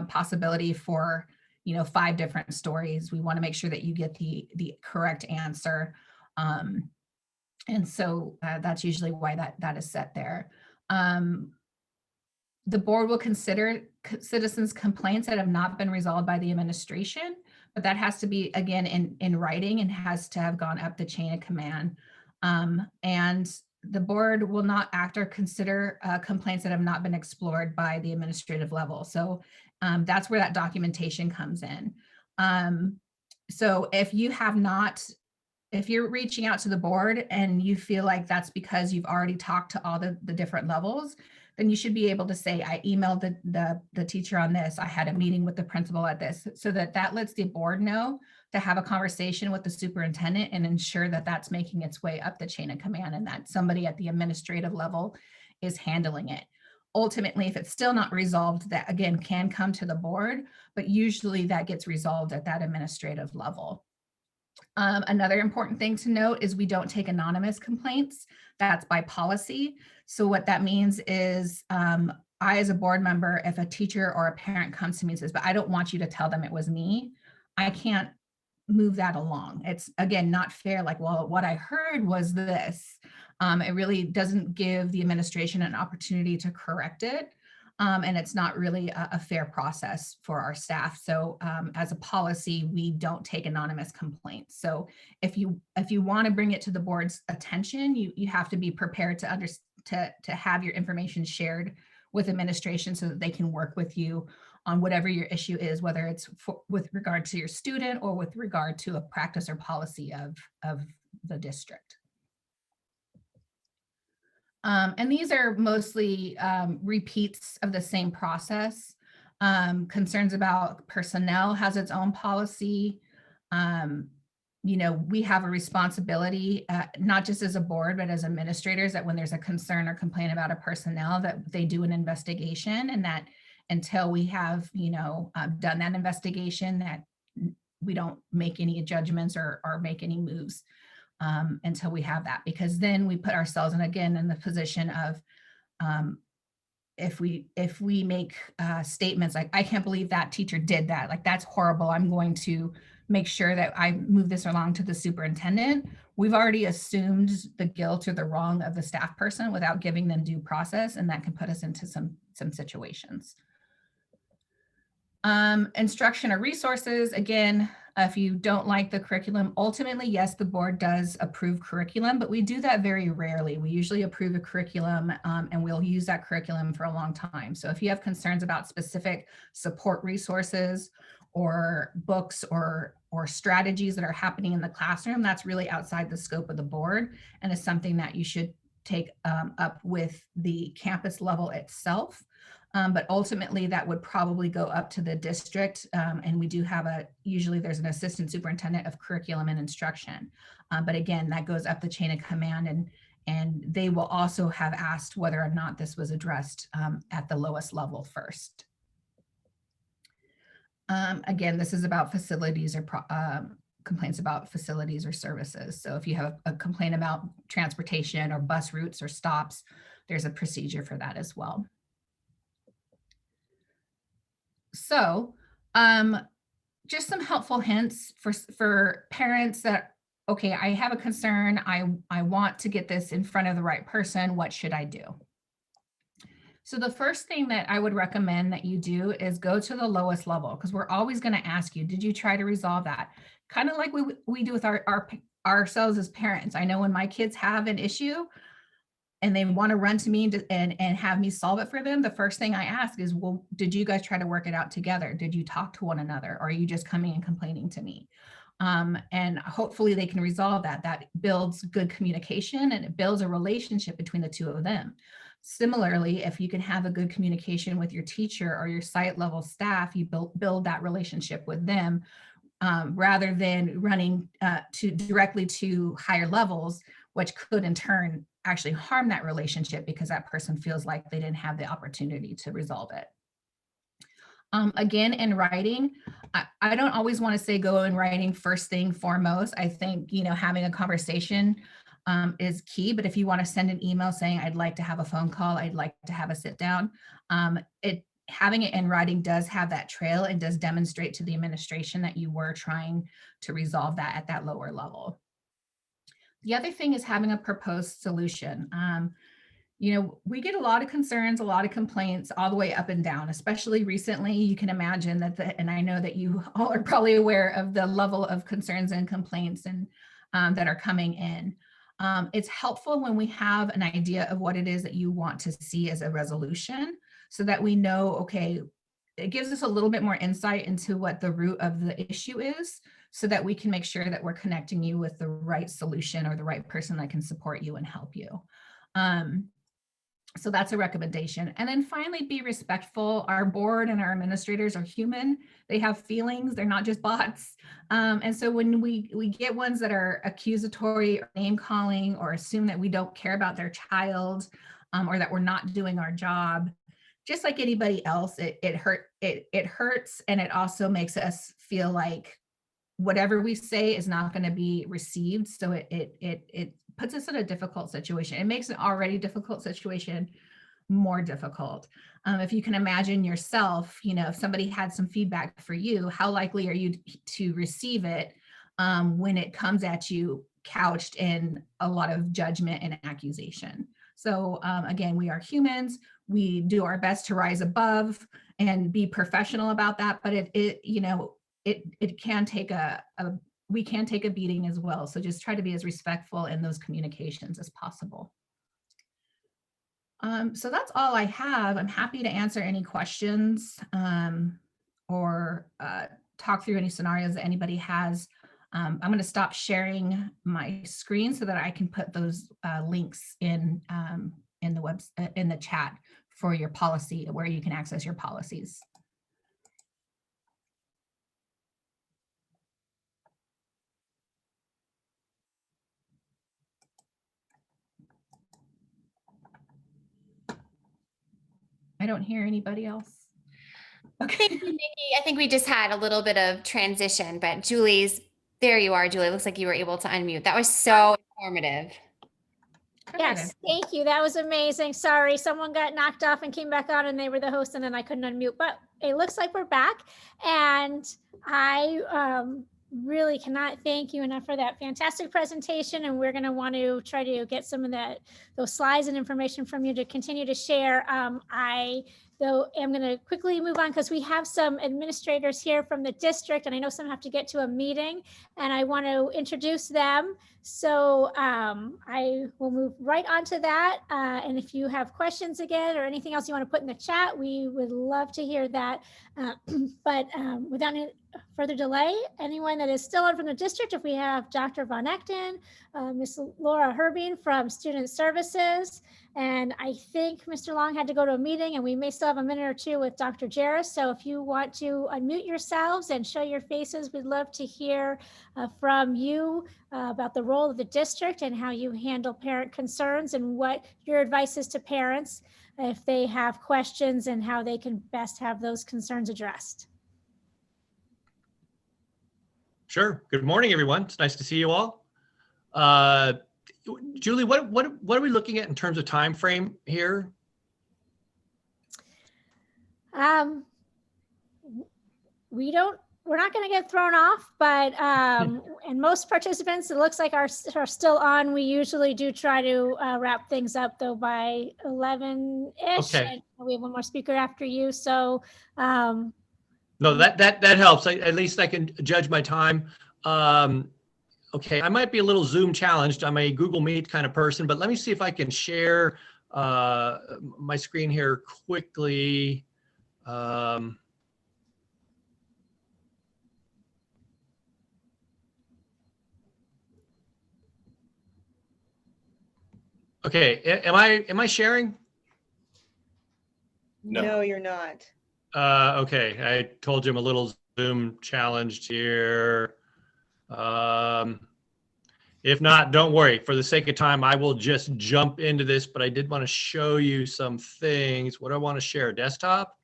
possibility for 5 different stories. We want to make sure that you get the correct answer. And so that's usually why that is set there. The board will consider citizens' complaints that have not been resolved by the administration, but that has to be, again, in writing, and has to have gone up the chain of command. And the board will not act or consider complaints that have not been explored by the administrative level. So that's where that documentation comes in. So if you're reaching out to the board and you feel like that's because you've already talked to all the different levels, then you should be able to say, I emailed the teacher on this, I had a meeting with the principal at this, so that lets the board know to have a conversation with the superintendent and ensure that that's making its way up the chain of command, and that somebody at the administrative level is handling it. Ultimately, if it's still not resolved, that again can come to the board, but usually that gets resolved at that administrative level. Another important thing to note is we don't take anonymous complaints. That's by policy. So what that means is I, as a board member, if a teacher or a parent comes to me and says, but I don't want you to tell them it was me, I can't move that along. It's, again, not fair. Like, well, what I heard was this. It really doesn't give the administration an opportunity to correct it. And it's not really a fair process for our staff. So as a policy, we don't take anonymous complaints. So if you want to bring it to the board's attention, you have to be prepared to have your information shared with administration so that they can work with you on whatever your issue is, whether it's with regard to your student or with regard to a practice or policy of the district. And these are mostly repeats of the same process. Concerns about personnel has its own policy. You know, we have a responsibility, not just as a board, but as administrators, that when there's a concern or complaint about a personnel, that they do an investigation, and that until we have, you know, done that investigation, that we don't make any judgments or make any moves until we have that, because then we put ourselves in the position of if we make statements like, I can't believe that teacher did that, like that's horrible, I'm going to make sure that I move this along to the superintendent. We've already assumed the guilt or the wrong of the staff person without giving them due process, and that can put us into some situations. Instruction or resources, again, if you don't like the curriculum, ultimately, yes, the board does approve curriculum, but we do that very rarely. We usually approve a curriculum and we'll use that curriculum for a long time. So if you have concerns about specific support resources or books or strategies that are happening in the classroom, that's really outside the scope of the board, and is something that you should take up with the campus level itself. But ultimately that would probably go up to the district. And we do have usually there's an assistant superintendent of curriculum and instruction. But again, that goes up the chain of command, and they will also have asked whether or not this was addressed at the lowest level first. Again, this is about facilities or complaints about facilities or services. So if you have a complaint about transportation or bus routes or stops, there's a procedure for that as well. So just some helpful hints for parents that, okay, I have a concern, I want to get this in front of the right person, what should I do? So the first thing that I would recommend that you do is go to the lowest level, because we're always going to ask you, did you try to resolve that? Kind of like we do with ourselves as parents. I know when my kids have an issue and they want to run to me and have me solve it for them, the first thing I ask is, well, did you guys try to work it out together? Did you talk to one another? Or are you just coming and complaining to me? And hopefully they can resolve that. That builds good communication, and it builds a relationship between the two of them. Similarly, if you can have a good communication with your teacher or your site level staff, you build that relationship with them rather than running directly to higher levels, which could in turn actually harm that relationship because that person feels like they didn't have the opportunity to resolve it. Again, in writing, I don't always want to say go in writing first thing foremost. I think, you know, having a conversation is key, but if you want to send an email saying, I'd like to have a phone call, I'd like to have a sit down, having it in writing does have that trail and does demonstrate to the administration that you were trying to resolve that at that lower level. The other thing is having a proposed solution. You know, we get a lot of concerns, a lot of complaints all the way up and down, especially recently. You can imagine that, and I know that you all are probably aware of the level of concerns and complaints and that are coming in. It's helpful when we have an idea of what it is that you want to see as a resolution, so that we know, okay, it gives us a little bit more insight into what the root of the issue is, so that we can make sure that we're connecting you with the right solution or the right person that can support you and help you. So that's a recommendation. And then finally, be respectful. Our board and our administrators are human. They have feelings. They're not just bots. And so when we get ones that are accusatory or name calling or assume that we don't care about their child or that we're not doing our job, just like anybody else, it hurts. And it also makes us feel like whatever we say is not going to be received. So it puts us in a difficult situation. It makes an already difficult situation more difficult. If you can imagine yourself, you know, if somebody had some feedback for you, how likely are you to receive it when it comes at you couched in a lot of judgment and accusation. So again, we are humans. We do our best to rise above and be professional about that, but it can take we can take a beating as well. So just try to be as respectful in those communications as possible. So that's all I have. I'm happy to answer any questions or talk through any scenarios that anybody has. I'm going to stop sharing my screen so that I can put those links in the chat for your policy, where you can access your policies. I don't hear anybody else. Okay. Thank you, Nikki. I think we just had a little bit of transition, but there you are, Julie. Looks like you were able to unmute. That was so informative. Yes, thank you. That was amazing. Sorry, someone got knocked off and came back on and they were the host and then I couldn't unmute, but it looks like we're back. And I really cannot thank you enough for that fantastic presentation. And we're going to want to try to get some of those slides and information from you to continue to share. Though I'm going to quickly move on because we have some administrators here from the district and I know some have to get to a meeting and I want to introduce them. So I will move right on to that. And if you have questions again or anything else you want to put in the chat, we would love to hear that. But without any further delay, anyone that is still on from the district, if we have Dr. Von Echten, Ms. Laura Herbing from Student Services, and I think Mr. Long had to go to a meeting and we may still have a minute or two with Dr. Jarris. So if you want to unmute yourselves and show your faces, we'd love to hear from you about the role of the district and how you handle parent concerns and what your advice is to parents if they have questions and how they can best have those concerns addressed. Sure. Good morning, everyone. It's nice to see you all. Julie, what are we looking at in terms of time frame here? We're not going to get thrown off, but and most participants, it looks like are still on. We usually do try to wrap things up though by 11-ish. Okay. And we have one more speaker after you. So no, that helps. At least I can judge my time. Okay, I might be a little Zoom challenged. I'm a Google Meet kind of person, but let me see if I can share my screen here quickly. Okay, am I sharing? No, you're not. Okay, I told you I'm a little Zoom challenged here. If not, don't worry. For the sake of time, I will just jump into this, but I did want to show you some things. What do I want to share? Desktop?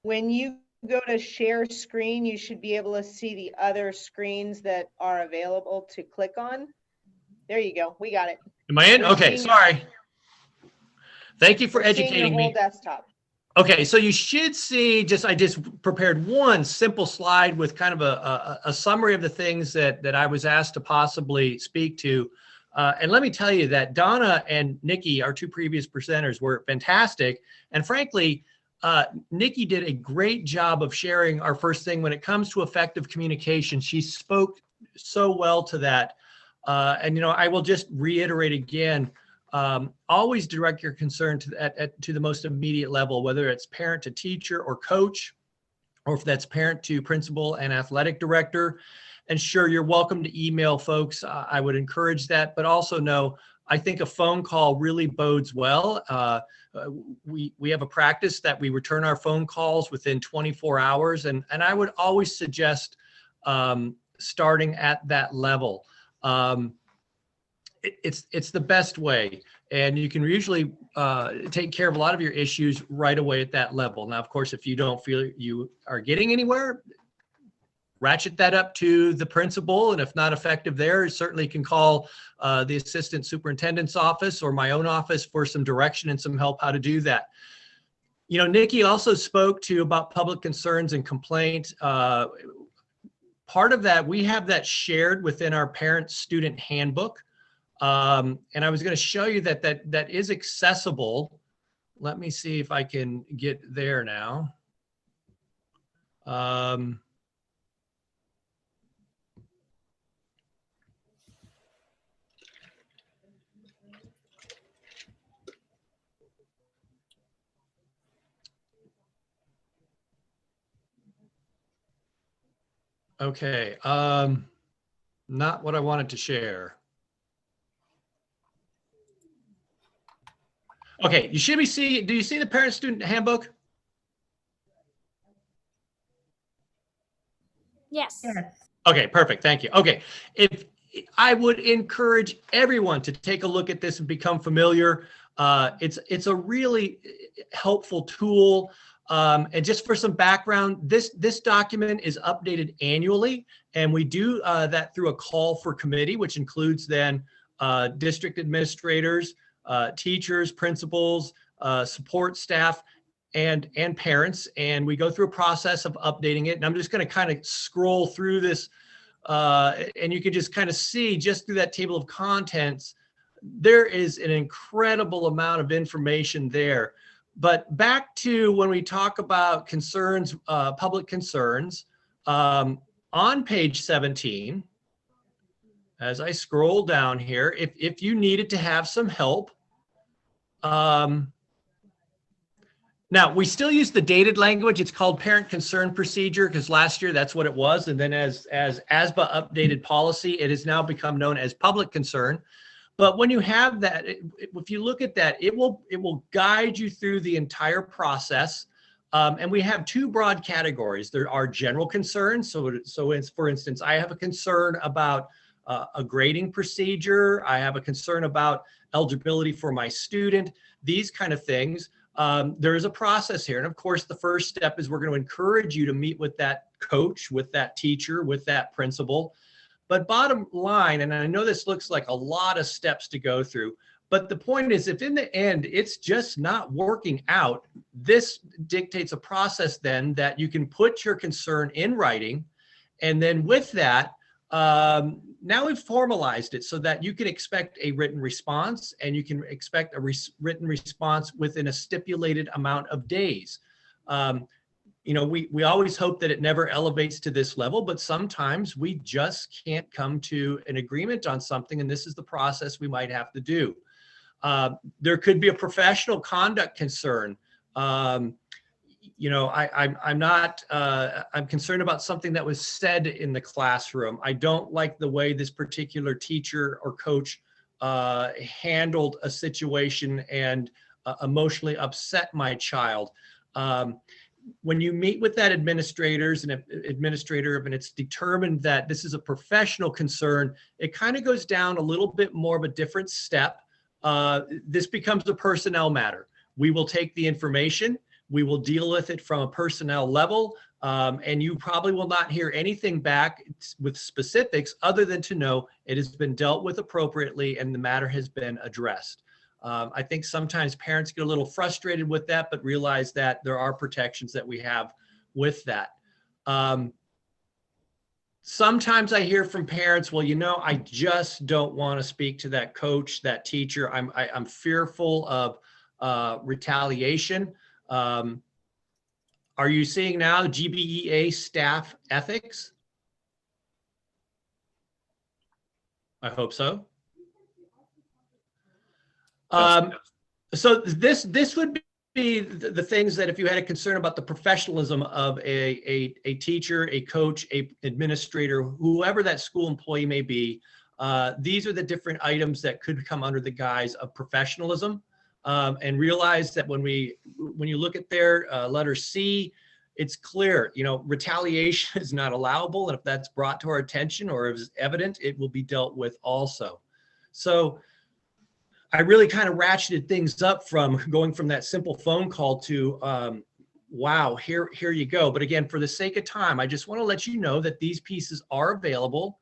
When you go to share screen, you should be able to see the other screens that are available to click on. There you go. We got it. Am I in? Okay, sorry. Thank you for educating me. Whole desktop. Okay, so you should see I just prepared one simple slide with kind of a summary of the things that I was asked to possibly speak to. And let me tell you that Donna and Nikki, our two previous presenters, were fantastic. And frankly, Nikki did a great job of sharing our first thing when it comes to effective communication. She spoke so well to that. And I will just reiterate again, always direct your concern to the most immediate level, whether it's parent to teacher or coach, or if that's parent to principal and athletic director. And sure, you're welcome to email folks. I would encourage that, but also know, I think a phone call really bodes well. We have a practice that we return our phone calls within 24 hours. And I would always suggest starting at that level. It's the best way, and you can usually take care of a lot of your issues right away at that level. Now, of course, if you don't feel you are getting anywhere, ratchet that up to the principal, and if not effective there, you certainly can call the assistant superintendent's office or my own office for some direction and some help how to do that. Nikki also spoke to about public concerns and complaint. part of that, we have that shared within our parent-student handbook. And I was going to show you that is accessible. Let me see if I can get there now. Okay, not what I wanted to share. Okay, you should be seeing, do you see the parent-student handbook? Yes. Okay, perfect, thank you. Okay, if I would encourage everyone to take a look at this and become familiar. It's a really helpful tool. And just for some background, this document is updated annually, and we do that through a call for committee, which includes then district administrators, teachers, principals, support staff, and parents. And we go through a process of updating it. And I'm just going to kind of scroll through this, and you can just kind of see just through that table of contents, there is an incredible amount of information there. But back to when we talk about concerns, public concerns, on page 17, as I scroll down here, if you needed to have some help, now we still use the dated language. It's called parent concern procedure because last year that's what it was. And then as ASBA updated policy, it has now become known as public concern. But when you have that, if you look at that, it will guide you through the entire process. And we have two broad categories. There are general concerns. So it's, for instance, I have a concern about a grading procedure. I have a concern about eligibility for my student, these kind of things. There is a process here. And of course, the first step is we're going to encourage you to meet with that coach, with that teacher, with that principal. But bottom line, and I know this looks like a lot of steps to go through, but the point is, if in the end it's just not working out, this dictates a process then that you can put your concern in writing. And then with that, now we've formalized it so that you can expect a written response, and you can expect a written response within a stipulated amount of days. You know, we always hope that it never elevates to this level, but sometimes we just can't come to an agreement on something, and this is the process we might have to do. There could be a professional conduct concern. You know, I'm concerned about something that was said in the classroom. I don't like the way this particular teacher or coach handled a situation and emotionally upset my child. When you meet with that administrator and it's determined that this is a professional concern, it kind of goes down a little bit more of a different step. This becomes a personnel matter. We will take the information, we will deal with it from a personnel level, and you probably will not hear anything back with specifics other than to know it has been dealt with appropriately and the matter has been addressed. I think sometimes parents get a little frustrated with that, but realize that there are protections that we have with that. Sometimes I hear from parents, well, you know, I just don't want to speak to that coach, that teacher. I'm fearful of retaliation. Are you seeing now GBEA staff ethics? I hope so. So this would be the things that if you had a concern about the professionalism of a teacher, a coach, a administrator, whoever that school employee may be, these are the different items that could come under the guise of professionalism. And realize that when you look at their letter C, it's clear, you know, retaliation is not allowable. And if that's brought to our attention or is evident, it will be dealt with also. So I really kind of ratcheted things up from going from that simple phone call to, wow, here you go. But again, for the sake of time, I just want to let you know that these pieces are available.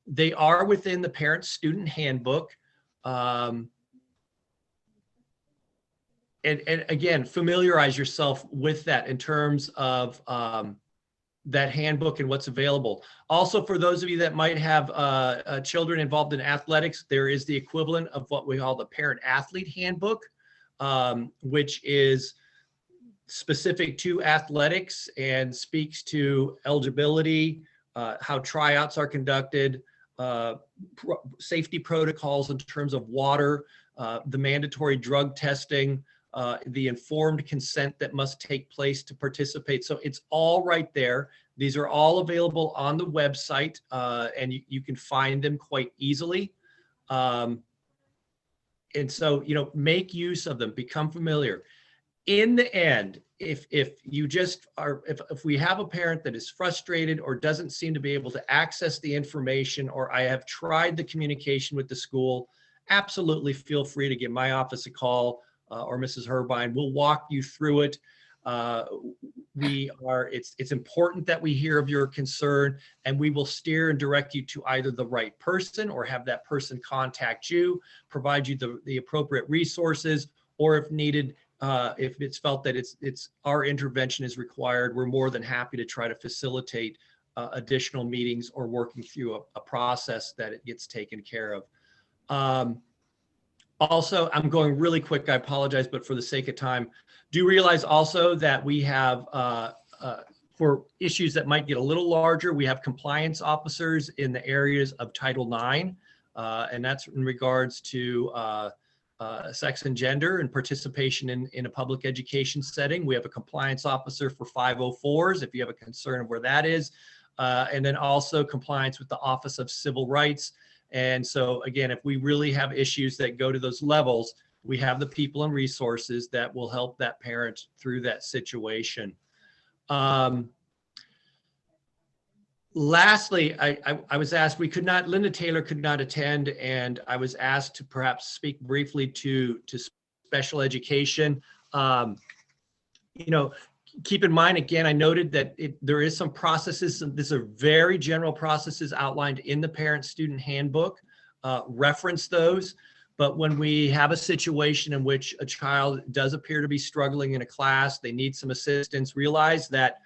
They are within the parent-student handbook. And again, familiarize yourself with that in terms of that handbook and what's available. Also, for those of you that might have children involved in athletics, there is the equivalent of what we call the parent athlete handbook, which is specific to athletics and speaks to eligibility, how tryouts are conducted, safety protocols in terms of water, the mandatory drug testing, the informed consent that must take place to participate. So it's all right there. These are all available on the website, and you can find them quite easily. And so, make use of them, become familiar. In the end, if you just are, if we have a parent that is frustrated or doesn't seem to be able to access the information, or I have tried the communication with the school, absolutely feel free to give my office a call, or Mrs. Herbine. We'll walk you through it. It's important that we hear of your concern, and we will steer and direct you to either the right person or have that person contact you, provide you the appropriate resources, or if needed, if it's felt that it's our intervention is required, we're more than happy to try to facilitate additional meetings or working through a process that it gets taken care of. Also, I'm going really quick, I apologize, but for the sake of time, do realize also that we have, for issues that might get a little larger, we have compliance officers in the areas of Title IX, and that's in regards to sex and gender and participation in a public education setting. We have a compliance officer for 504s, if you have a concern of where that is, and then also compliance with the Office of Civil Rights. And so again, if we really have issues that go to those levels, we have the people and resources that will help that parent through that situation. Lastly, I was asked, Linda Taylor could not attend, and I was asked to perhaps speak briefly to special education. Keep in mind, again, I noted that there is some processes, these are very general processes outlined in the parent-student handbook, reference those. But when we have a situation in which a child does appear to be struggling in a class, they need some assistance, realize that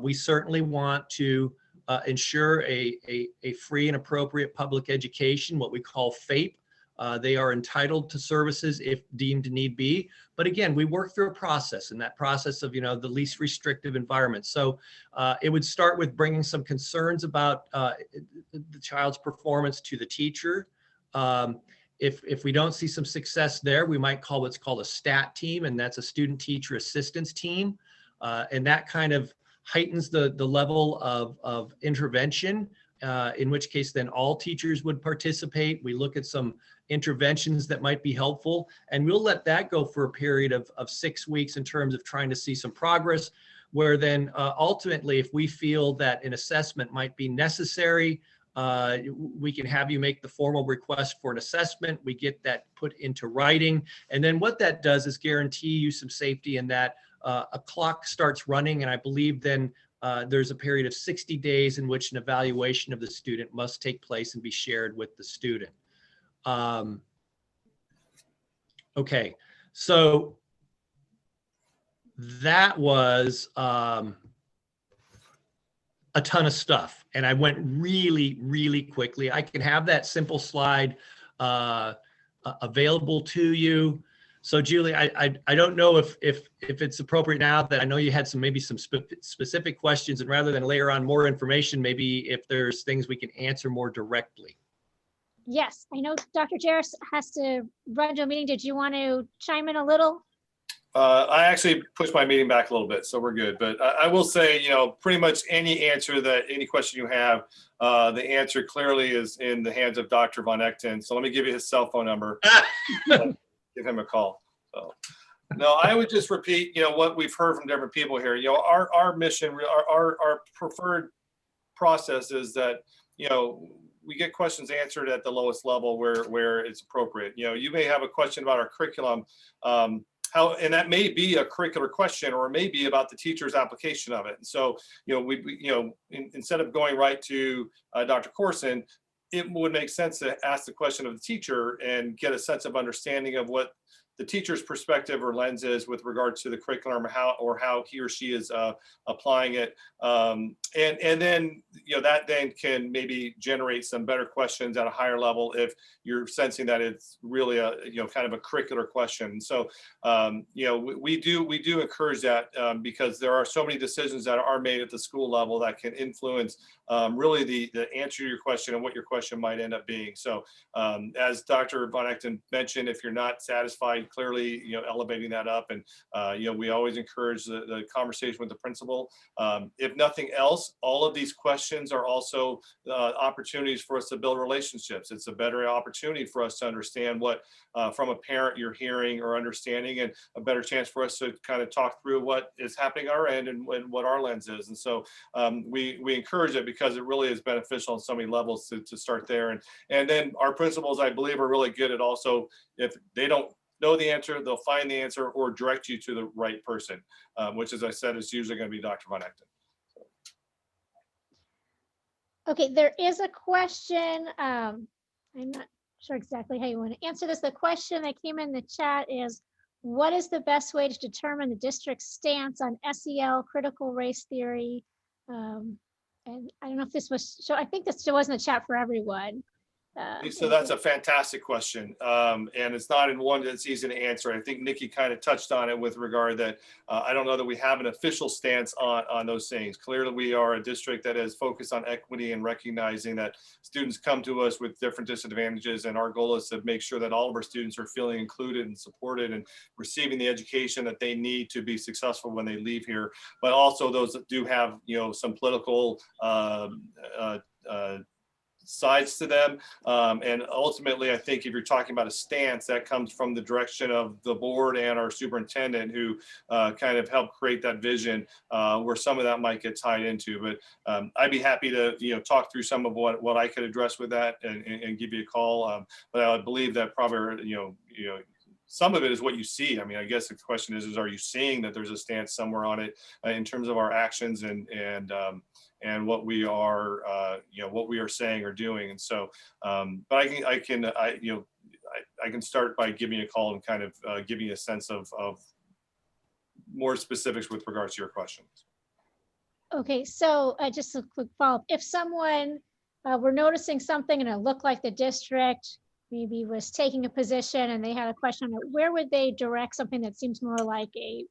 we certainly want to ensure a free and appropriate public education, what we call FAPE. They are entitled to services if deemed need be. But again, we work through a process, and that process of, the least restrictive environment. So it would start with bringing some concerns about the child's performance to the teacher. If we don't see some success there, we might call what's called a STAT team, and that's a student teacher assistance team. And that kind of heightens the level of intervention, in which case then all teachers would participate. We look at some interventions that might be helpful, and we'll let that go for a period of 6 weeks in terms of trying to see some progress, where then ultimately, if we feel that an assessment might be necessary, we can have you make the formal request for an assessment. We get that put into writing. And then what that does is guarantee you some safety in that a clock starts running. And I believe then there's a period of 60 days in which an evaluation of the student must take place and be shared with the student. Okay, so that was a ton of stuff, and I went really, really quickly. I can have that simple slide available to you. So Julie, I don't know if it's appropriate now that I know you had some specific questions, and rather than layer on more information, maybe if there's things we can answer more directly. Yes, I know Dr. Jarris has to run to a meeting. Did you want to chime in a little? I actually pushed my meeting back a little bit, so we're good. But I will say, pretty much any question you have, the answer clearly is in the hands of Dr. Von Echten. So let me give you his cell phone number. Give him a call. So, no, I would just repeat, what we've heard from different people here. Our mission, our preferred process is that, we get questions answered at the lowest level where it's appropriate. You may have a question about our curriculum, and that may be a curricular question, or it may be about the teacher's application of it. And so, instead of going right to Dr. Corson, it would make sense to ask the question of the teacher and get a sense of understanding of what the teacher's perspective or lens is with regard to the curriculum, or how he or she is applying it. And then, that then can maybe generate some better questions at a higher level if you're sensing that it's really a, kind of a curricular question. So, we do encourage that because there are so many decisions that are made at the school level that can influence really the answer to your question and what your question might end up being. So as Dr. Von Echten mentioned, if you're not satisfied, clearly, elevating that up. And, we always encourage the conversation with the principal. If nothing else, all of these questions are also opportunities for us to build relationships. It's a better opportunity for us to understand what from a parent you're hearing or understanding, and a better chance for us to kind of talk through what is happening on our end and what our lens is. And so we encourage it because it really is beneficial on so many levels to start there. And then our principals, I believe, are really good at also, if they don't know the answer, they'll find the answer or direct you to the right person, which, as I said, is usually going to be Dr. Von Echten. Okay, there is a question. I'm not sure exactly how you want to answer this. The question that came in the chat is, what is the best way to determine the district's stance on SEL, critical race theory? And I don't know if this was, so I think this was in the chat for everyone. So that's a fantastic question. And it's not in one that's easy to answer. I think Nikki kind of touched on it with regard that I don't know that we have an official stance on those things. Clearly, we are a district that is focused on equity and recognizing that students come to us with different disadvantages. And our goal is to make sure that all of our students are feeling included and supported and receiving the education that they need to be successful when they leave here. But also those that do have, some political sides to them. And ultimately, I think if you're talking about a stance, that comes from the direction of the board and our superintendent, who kind of helped create that vision where some of that might get tied into. But I'd be happy to, talk through some of what I could address with that and give you a call. But I would believe that probably, some of it is what you see. I mean, I guess the question is are you seeing that there's a stance somewhere on it in terms of our actions and what we are, what we are saying or doing. And so, but I can start by giving you a call and kind of giving you a sense of more specifics with regards to your questions. Okay, so just a quick follow-up. If someone were noticing something and it looked like the district maybe was taking a position and they had a question on it, where would they direct something that seems more like a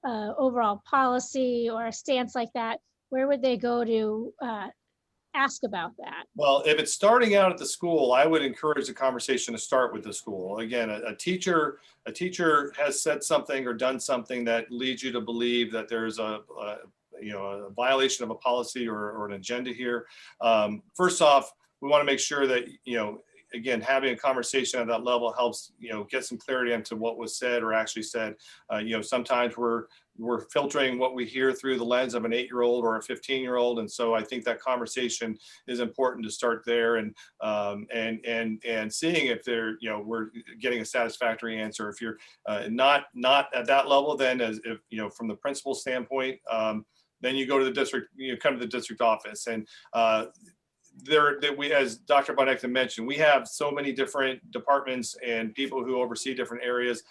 overall policy or a stance like that? Where would they go to ask about that? Well, if it's starting out at the school, I would encourage the conversation to start with the school. Again, a teacher has said something or done something that leads you to believe that there's a violation of a policy or an agenda here. First off, we want to make sure that, again, having a conversation at that level helps, get some clarity into what was said or actually said. Sometimes we're filtering what we hear through the lens of an 8-year-old or a 15-year-old. And so I think that conversation is important to start there and seeing if we're getting a satisfactory answer. If you're not at that level, then from the principal standpoint, then you go to the district, come to the district office. And we, as Dr. Von Echten mentioned, we have so many different departments and people who oversee different areas.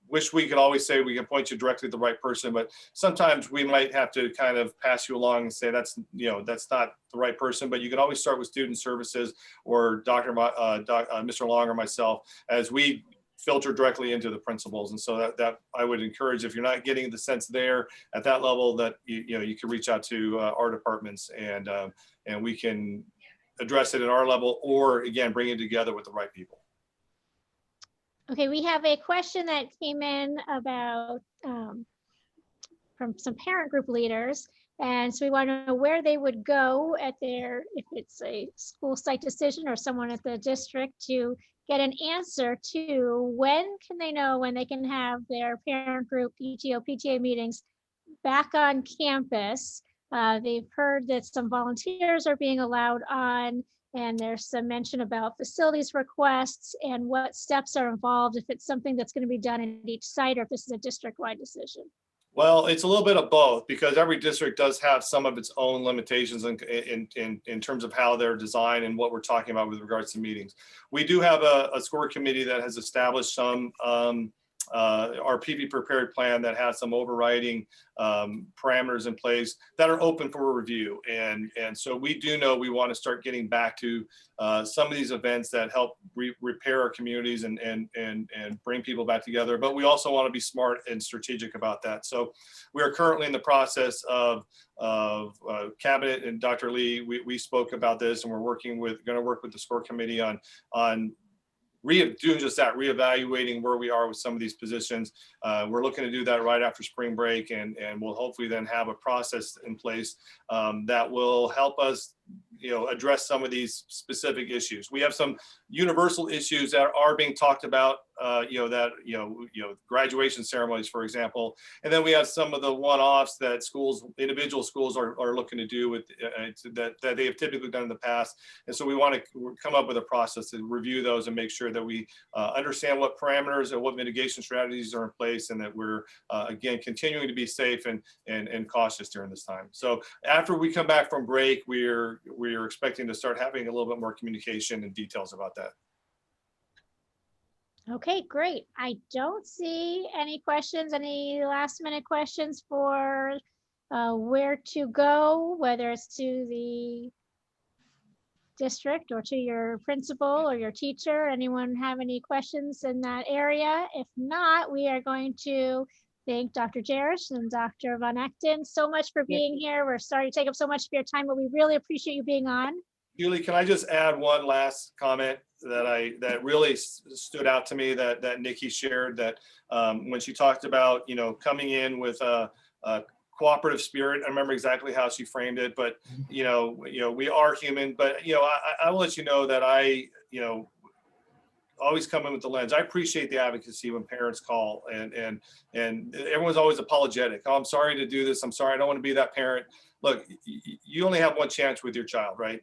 Wish we could always say we can point you directly to the right person, but sometimes we might have to kind of pass you along and say that's not the right person. But you can always start with student services or Mr. Long or myself as we filter directly into the principals. And so that I would encourage, if you're not getting the sense there at that level, that you can reach out to our departments and we can address it at our level, or again, bring it together with the right people. Okay, we have a question that came in about from some parent group leaders. And so we want to know where they would go at if it's a school site decision or someone at the district, to get an answer to when can they know when they can have their parent group, PTO, PTA meetings back on campus. They've heard that some volunteers are being allowed on, and there's some mention about facilities requests and what steps are involved if it's something that's going to be done at each site or if this is a district-wide decision. Well, it's a little bit of both, because every district does have some of its own limitations in terms of how they're designed and what we're talking about with regards to meetings. We do have a score committee that has established some our PV prepared plan that has some overriding parameters in place that are open for review. And so we do know we want to start getting back to some of these events that help repair our communities and bring people back together. But we also want to be smart and strategic about that. So we are currently in the process of cabinet, and Dr. Lee, we spoke about this, and we're going to work with the score committee on doing just that, reevaluating where we are with some of these positions. We're looking to do that right after spring break, and we'll hopefully then have a process in place that will help us, address some of these specific issues. We have some universal issues that are being talked about, graduation ceremonies, for example. And then we have some of the one-offs that individual schools are looking to do with that they have typically done in the past. And so we want to come up with a process to review those and make sure that we understand what parameters and what mitigation strategies are in place, and that we're again continuing to be safe and cautious during this time. So after we come back from break, we're expecting to start having a little bit more communication and details about that. Okay, great. I don't see any questions, any last minute questions for where to go, whether it's to the district or to your principal or your teacher. Anyone have any questions in that area? If not, we are going to thank Dr. Jarish and Dr. Von Echten so much for being here. We're sorry to take up so much of your time, but we really appreciate you being on. Julie, can I just add one last comment that really stood out to me that Nikki shared, that when she talked about, coming in with a cooperative spirit. I remember exactly how she framed it, but we are human, but I will let you know that I always come in with the lens. I appreciate the advocacy when parents call and everyone's always apologetic. Oh, I'm sorry to do this. I'm sorry. I don't want to be that parent. Look, you only have one chance with your child, right?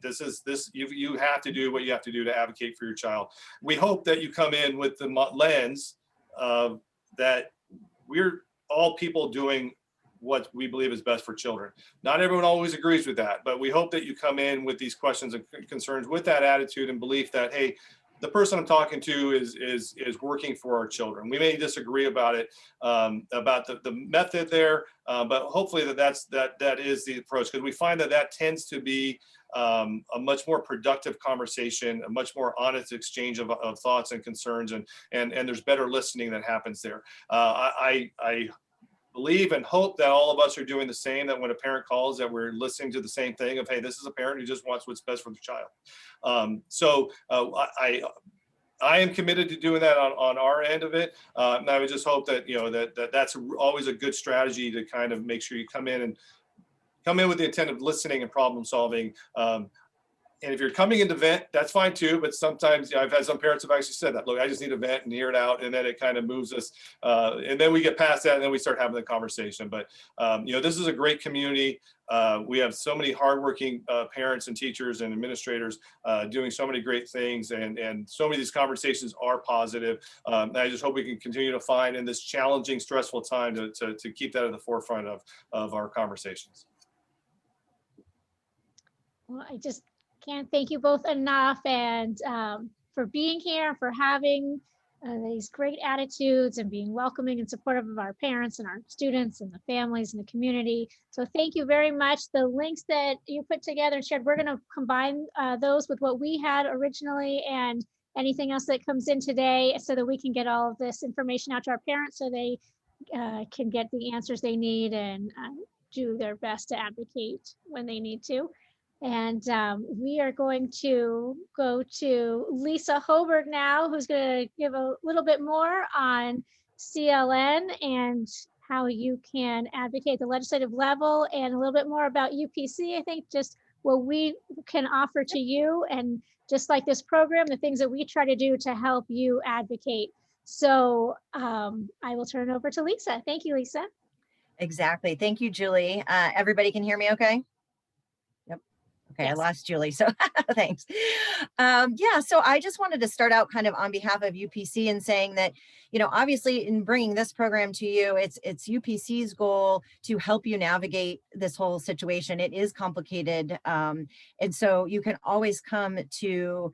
You have to do what you have to do to advocate for your child. We hope that you come in with the lens that we're all people doing what we believe is best for children. Not everyone always agrees with that, but we hope that you come in with these questions and concerns with that attitude and belief that, hey, the person I'm talking to is working for our children. We may disagree about it, about the method there, but hopefully that is the approach, because we find that tends to be a much more productive conversation, a much more honest exchange of thoughts and concerns, and there's better listening that happens there. I believe and hope that all of us are doing the same, that when a parent calls, that we're listening to the same thing of, hey, this is a parent who just wants what's best for the child. I am committed to doing that on our end of it. And I would just hope that, that's always a good strategy to kind of make sure you come in with the intent of listening and problem solving. And if you're coming in to vent, that's fine too. But sometimes I've had some parents have actually said that, look, I just need to vent and hear it out. And then it kind of moves us. And then we get past that and then we start having the conversation. But, this is a great community. We have so many hardworking parents and teachers and administrators doing so many great things. And so many of these conversations are positive. I just hope we can continue to find in this challenging, stressful time to keep that at the forefront of our conversations. Well, I just can't thank you both enough, and for being here, for having these great attitudes and being welcoming and supportive of our parents and our students and the families and the community. So thank you very much. The links that you put together and shared, we're going to combine those with what we had originally and anything else that comes in today, so that we can get all of this information out to our parents so they can get the answers they need and do their best to advocate when they need to. And we are going to go to Lisa Hoberg now, who's going to give a little bit more on CLN and how you can advocate at the legislative level, and a little bit more about UPC. I think just what we can offer to you, and just like this program, the things that we try to do to help you advocate. So I will turn it over to Lisa. Thank you, Lisa. Exactly. Thank you, Julie. Everybody can hear me okay? Yep. Okay, I Yes. lost Julie, so thanks. Yeah, so I just wanted to start out kind of on behalf of UPC and saying that, you know, obviously in bringing this program to you, it's UPC's goal to help you navigate this whole situation. It is complicated. And so you can always come to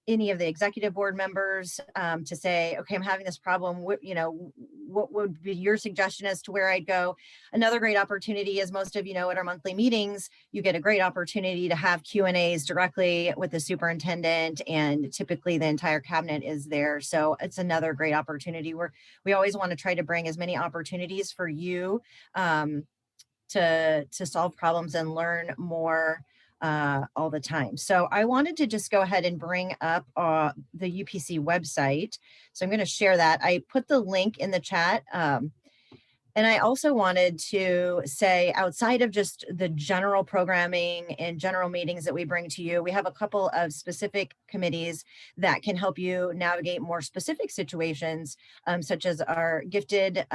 any of the executive board members to say, okay, I'm having this problem. What would be your suggestion as to where I'd go? Another great opportunity, as most of you know, at our monthly meetings, you get a great opportunity to have Q&As directly with the superintendent, and typically the entire cabinet is there. So it's another great opportunity where we always want to try to bring as many opportunities for you to solve problems and learn more all the time. So I wanted to just go ahead and bring up the UPC website. So I'm going to share that. I put the link in the chat. And I also wanted to say, outside of just the general programming and general meetings that we bring to you, we have a couple of specific committees that can help you navigate more specific situations, such as our gifted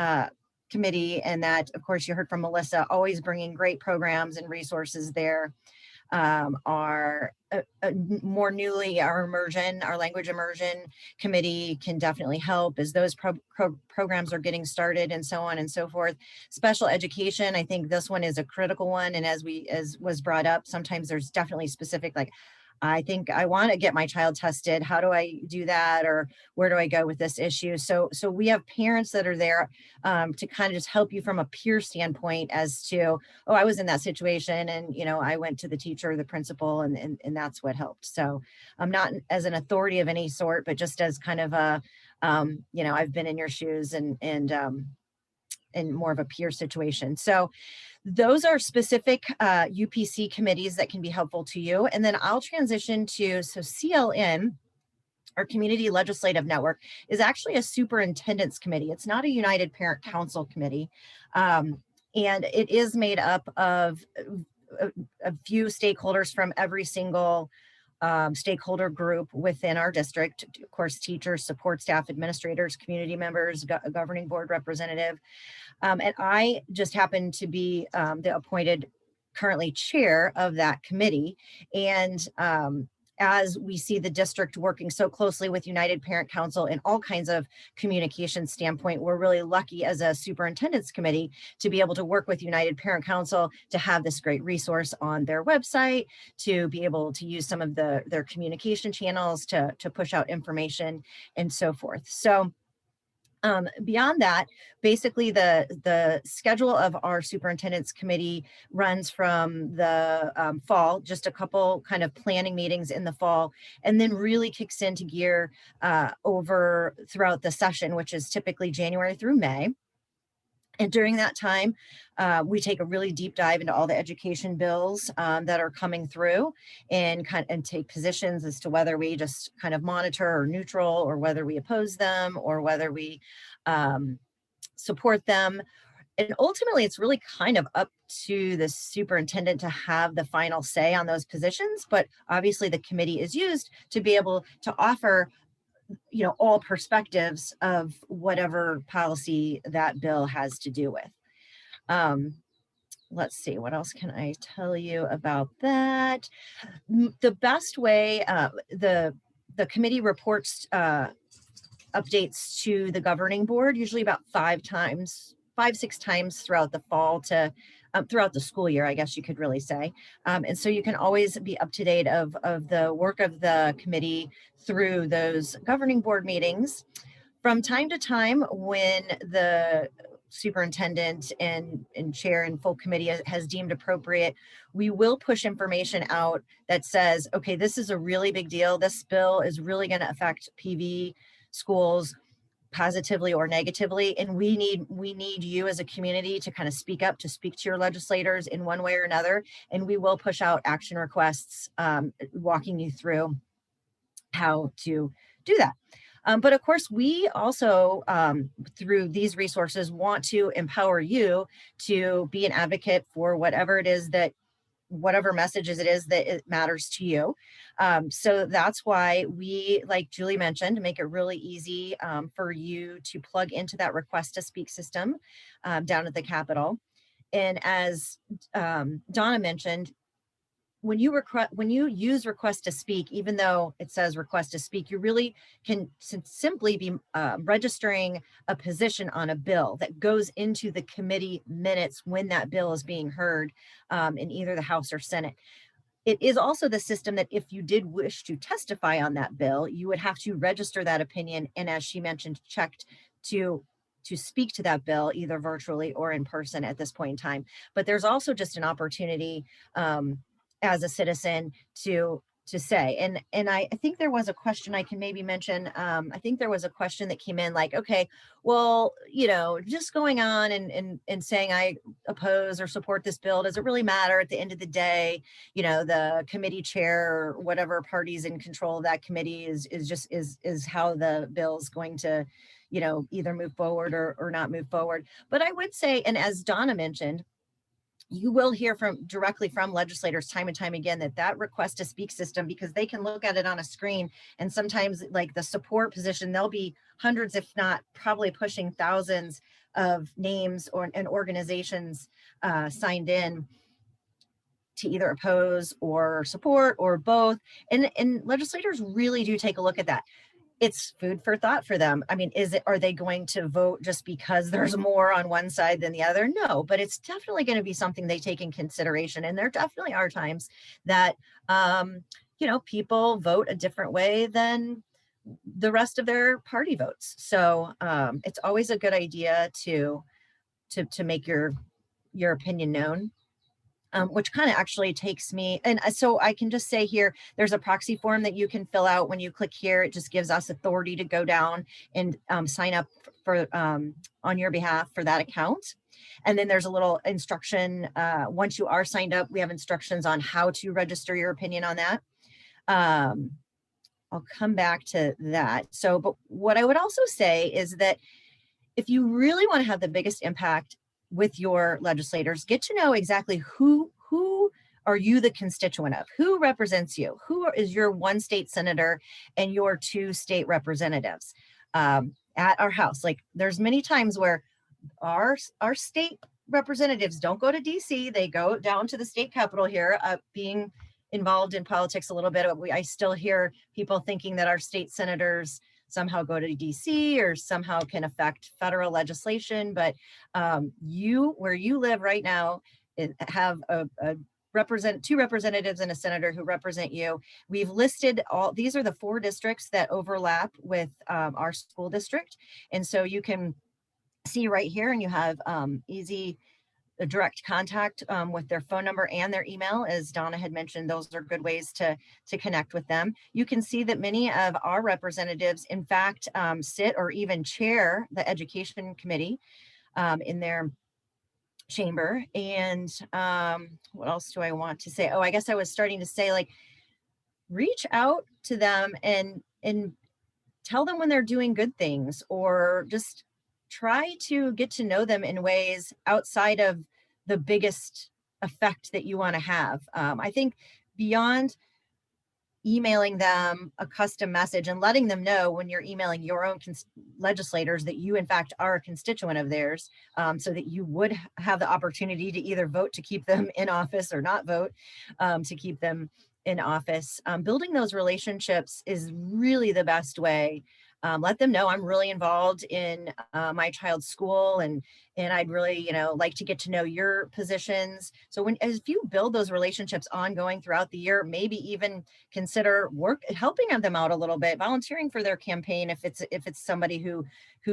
committee. And that, of course, you heard from Melissa, always bringing great programs and resources there. Our more newly, our language immersion committee can definitely help as those programs are getting started, and so on and so forth. Special education, I think this one is a critical one. And as was brought up, sometimes there's definitely specific, like, I think I want to get my child tested. How do I do that? Or where do I go with this issue? So we have parents that are there to kind of just help you from a peer standpoint as to, oh, I was in that situation, and, you know, I went to the teacher or the principal, and that's what helped. So I'm not as an authority of any sort, but just as kind of a, you know, I've been in your shoes and more of a peer situation. So those are specific UPC committees that can be helpful to you. And then I'll transition to, so CLN, our Community Legislative Network, is actually a superintendent's committee. It's not a United Parent Council committee. And it is made up of a few stakeholders from every single stakeholder group within our district. Of course, teachers, support staff, administrators, community members, governing board representative. And I just happen to be the appointed currently chair of that committee. And as we see the district working so closely with United Parent Council in all kinds of communication standpoint, we're really lucky as a superintendent's committee to be able to work with United Parent Council to have this great resource on their website, to be able to use some of their communication channels to push out information and so forth. So beyond that, basically the schedule of our superintendent's committee runs from the fall, just a couple kind of planning meetings in the fall, and then really kicks into gear over throughout the session, which is typically January through May. And during that time, we take a really deep dive into all the education bills that are coming through, and take positions as to whether we just kind of monitor or neutral, or whether we oppose them, or whether we support them. And ultimately, it's really kind of up to the superintendent to have the final say on those positions. But obviously, the committee is used to be able to offer, you know, all perspectives of whatever policy that bill has to do with. Let's see, what else can I tell you about that? The best way, the committee reports updates to the governing board, usually about 5, 6 times throughout the fall to throughout the school year, I guess you could really say. And so you can always be up to date of the work of the committee through those governing board meetings. From time to time, when the superintendent and chair and full committee has deemed appropriate, we will push information out that says, okay, this is a really big deal. This bill is really going to affect PV schools positively or negatively, and we need you as a community to kind of speak up, to speak to your legislators in one way or another, and we will push out action requests walking you through how to do that. But of course, we also, through these resources, want to empower you to be an advocate for whatever messages it is that it matters to you. So that's why we, like Julie mentioned, make it really easy for you to plug into that request to speak system down at the Capitol. And as Donna mentioned, when you use request to speak, even though it says request to speak, you really can simply be registering a position on a bill that goes into the committee minutes when that bill is being heard in either the House or Senate. It is also the system that if you did wish to testify on that bill, you would have to register that opinion. And as she mentioned, checked to speak to that bill, either virtually or in person at this point in time. But there's also just an opportunity as a citizen to say, and I think there was a question I can maybe mention. I think there was a question that came in like, okay, well, you know, just going on and saying I oppose or support this bill, does it really matter at the end of the day? You know, the committee chair or whatever party's in control of that committee is how the bill's going to, you know, either move forward or not move forward. But I would say, and as Donna mentioned, you will hear directly from legislators time and time again that request to speak system, because they can look at it on a screen, and sometimes like the support position, there'll be hundreds, if not probably pushing thousands of names and organizations signed in to either oppose or support or both. And legislators really do take a look at that. It's food for thought for them. I mean, are they going to vote just because there's more on one side than the other? No, but it's definitely going to be something they take in consideration. And there definitely are times that, you know, people vote a different way than the rest of their party votes. So it's always a good idea to make your opinion known. Which kind of actually takes me, and so I can just say here, there's a proxy form that you can fill out. When you click here, it just gives us authority to go down and sign up for on your behalf for that account. And then there's a little instruction. Once you are signed up, we have instructions on how to register your opinion on that. I'll come back to that. So, but what I would also say is that if you really want to have the biggest impact with your legislators, get to know exactly who are you the constituent of, who represents you, who is your one state senator and your 2 state representatives at our House. Like there's many times where our state representatives don't go to DC, they go down to the state capitol here. Being involved in politics a little bit, I still hear people thinking that our state senators somehow go to DC or somehow can affect federal legislation. But where you live right now, have two representatives and a senator who represent you. We've listed these are the 4 districts that overlap with our school district. And so you can see right here, and you have easy direct contact with their phone number and their email. As Donna had mentioned, those are good ways to connect with them. You can see that many of our representatives, in fact, sit or even chair the education committee in their chamber. And what else do I want to say? Oh, I guess I was starting to say, like, reach out to them and tell them when they're doing good things, or just try to get to know them in ways outside of the biggest effect that you want to have. I think beyond emailing them a custom message and letting them know when you're emailing your own legislators that you in fact are a constituent of theirs, so that you would have the opportunity to either vote to keep them in office or not vote to keep them in office. Building those relationships is really the best way. Let them know I'm really involved in my child's school, and I'd really, like to get to know your positions. So if you build those relationships ongoing throughout the year, maybe even consider helping them out a little bit, volunteering for their campaign if it's somebody who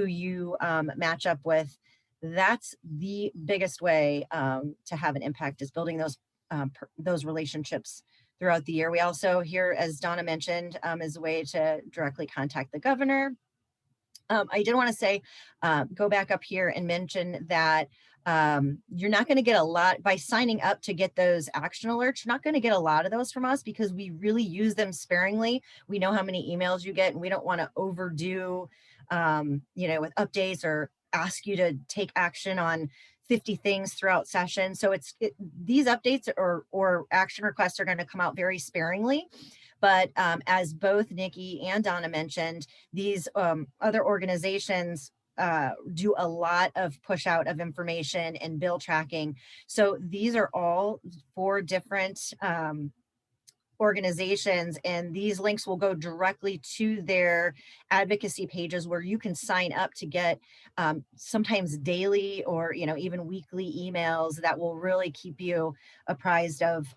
you match up with. That's the biggest way to have an impact, is building those relationships throughout the year. We also, here, as Donna mentioned, is a way to directly contact the governor. I did want to say, go back up here and mention that you're not going to get a lot by signing up to get those action alerts. You're not going to get a lot of those from us because we really use them sparingly. We know how many emails you get, and we don't want to overdo, with updates or ask you to take action on 50 things throughout session. So these updates or action requests are going to come out very sparingly. But as both Nikki and Donna mentioned, these other organizations do a lot of push out of information and bill tracking. So these are all 4 different organizations, and these links will go directly to their advocacy pages where you can sign up to get sometimes daily or even weekly emails that will really keep you apprised of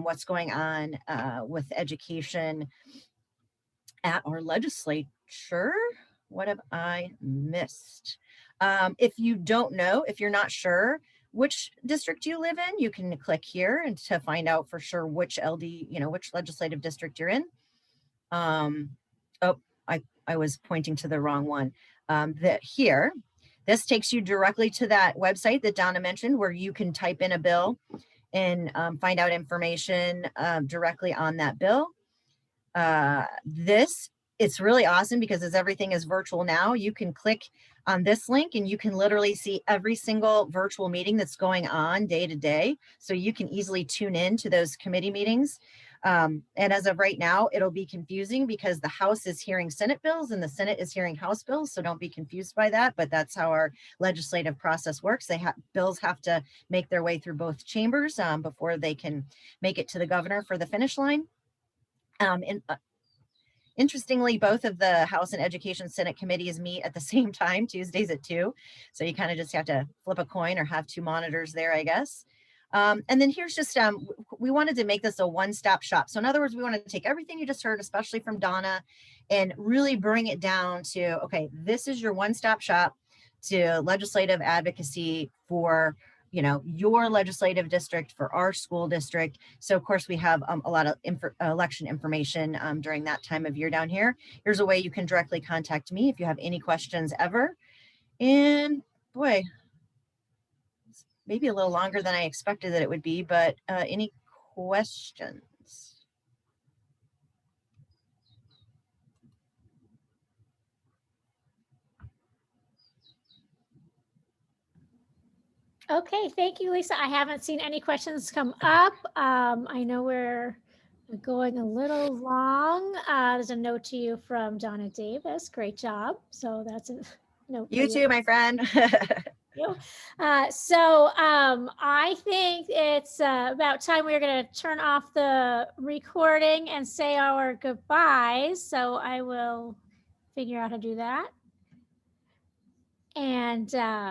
what's going on with education at our legislature. What have I missed? If you don't know, if you're not sure which district you live in, you can click here and to find out for sure which which legislative district you're in. Oh, I was pointing to the wrong one. Here, this takes you directly to that website that Donna mentioned, where you can type in a bill and find out information directly on that bill. It's really awesome because as everything is virtual now, you can click on this link and you can literally see every single virtual meeting that's going on day to day. So you can easily tune in to those committee meetings. And as of right now, it'll be confusing because the House is hearing Senate bills and the Senate is hearing House bills. So don't be confused by that, but that's how our legislative process works. Bills have to make their way through both chambers before they can make it to the governor for the finish line. Interestingly, both of the House and Education Senate committees meet at the same time, Tuesdays at 2. So you kind of just have to flip a coin or have 2 monitors there, I guess. And then here's just, we wanted to make this a one-stop shop. So in other words, we want to take everything you just heard, especially from Donna, and really bring it down to, okay, this is your one-stop shop to legislative advocacy for your legislative district, for our school district. So of course we have a lot of election information during that time of year down here. Here's a way you can directly contact me if you have any questions ever. And boy, maybe a little longer than I expected that it would be, but any questions? Okay, thank you, Lisa. I haven't seen any questions come up. I know we're going a little long. There's a note to you from Donna Davis. Great job. So that's a note. You too, my friend. I think it's about time we're going to turn off the recording and say our goodbyes. So I will figure out how to do that. And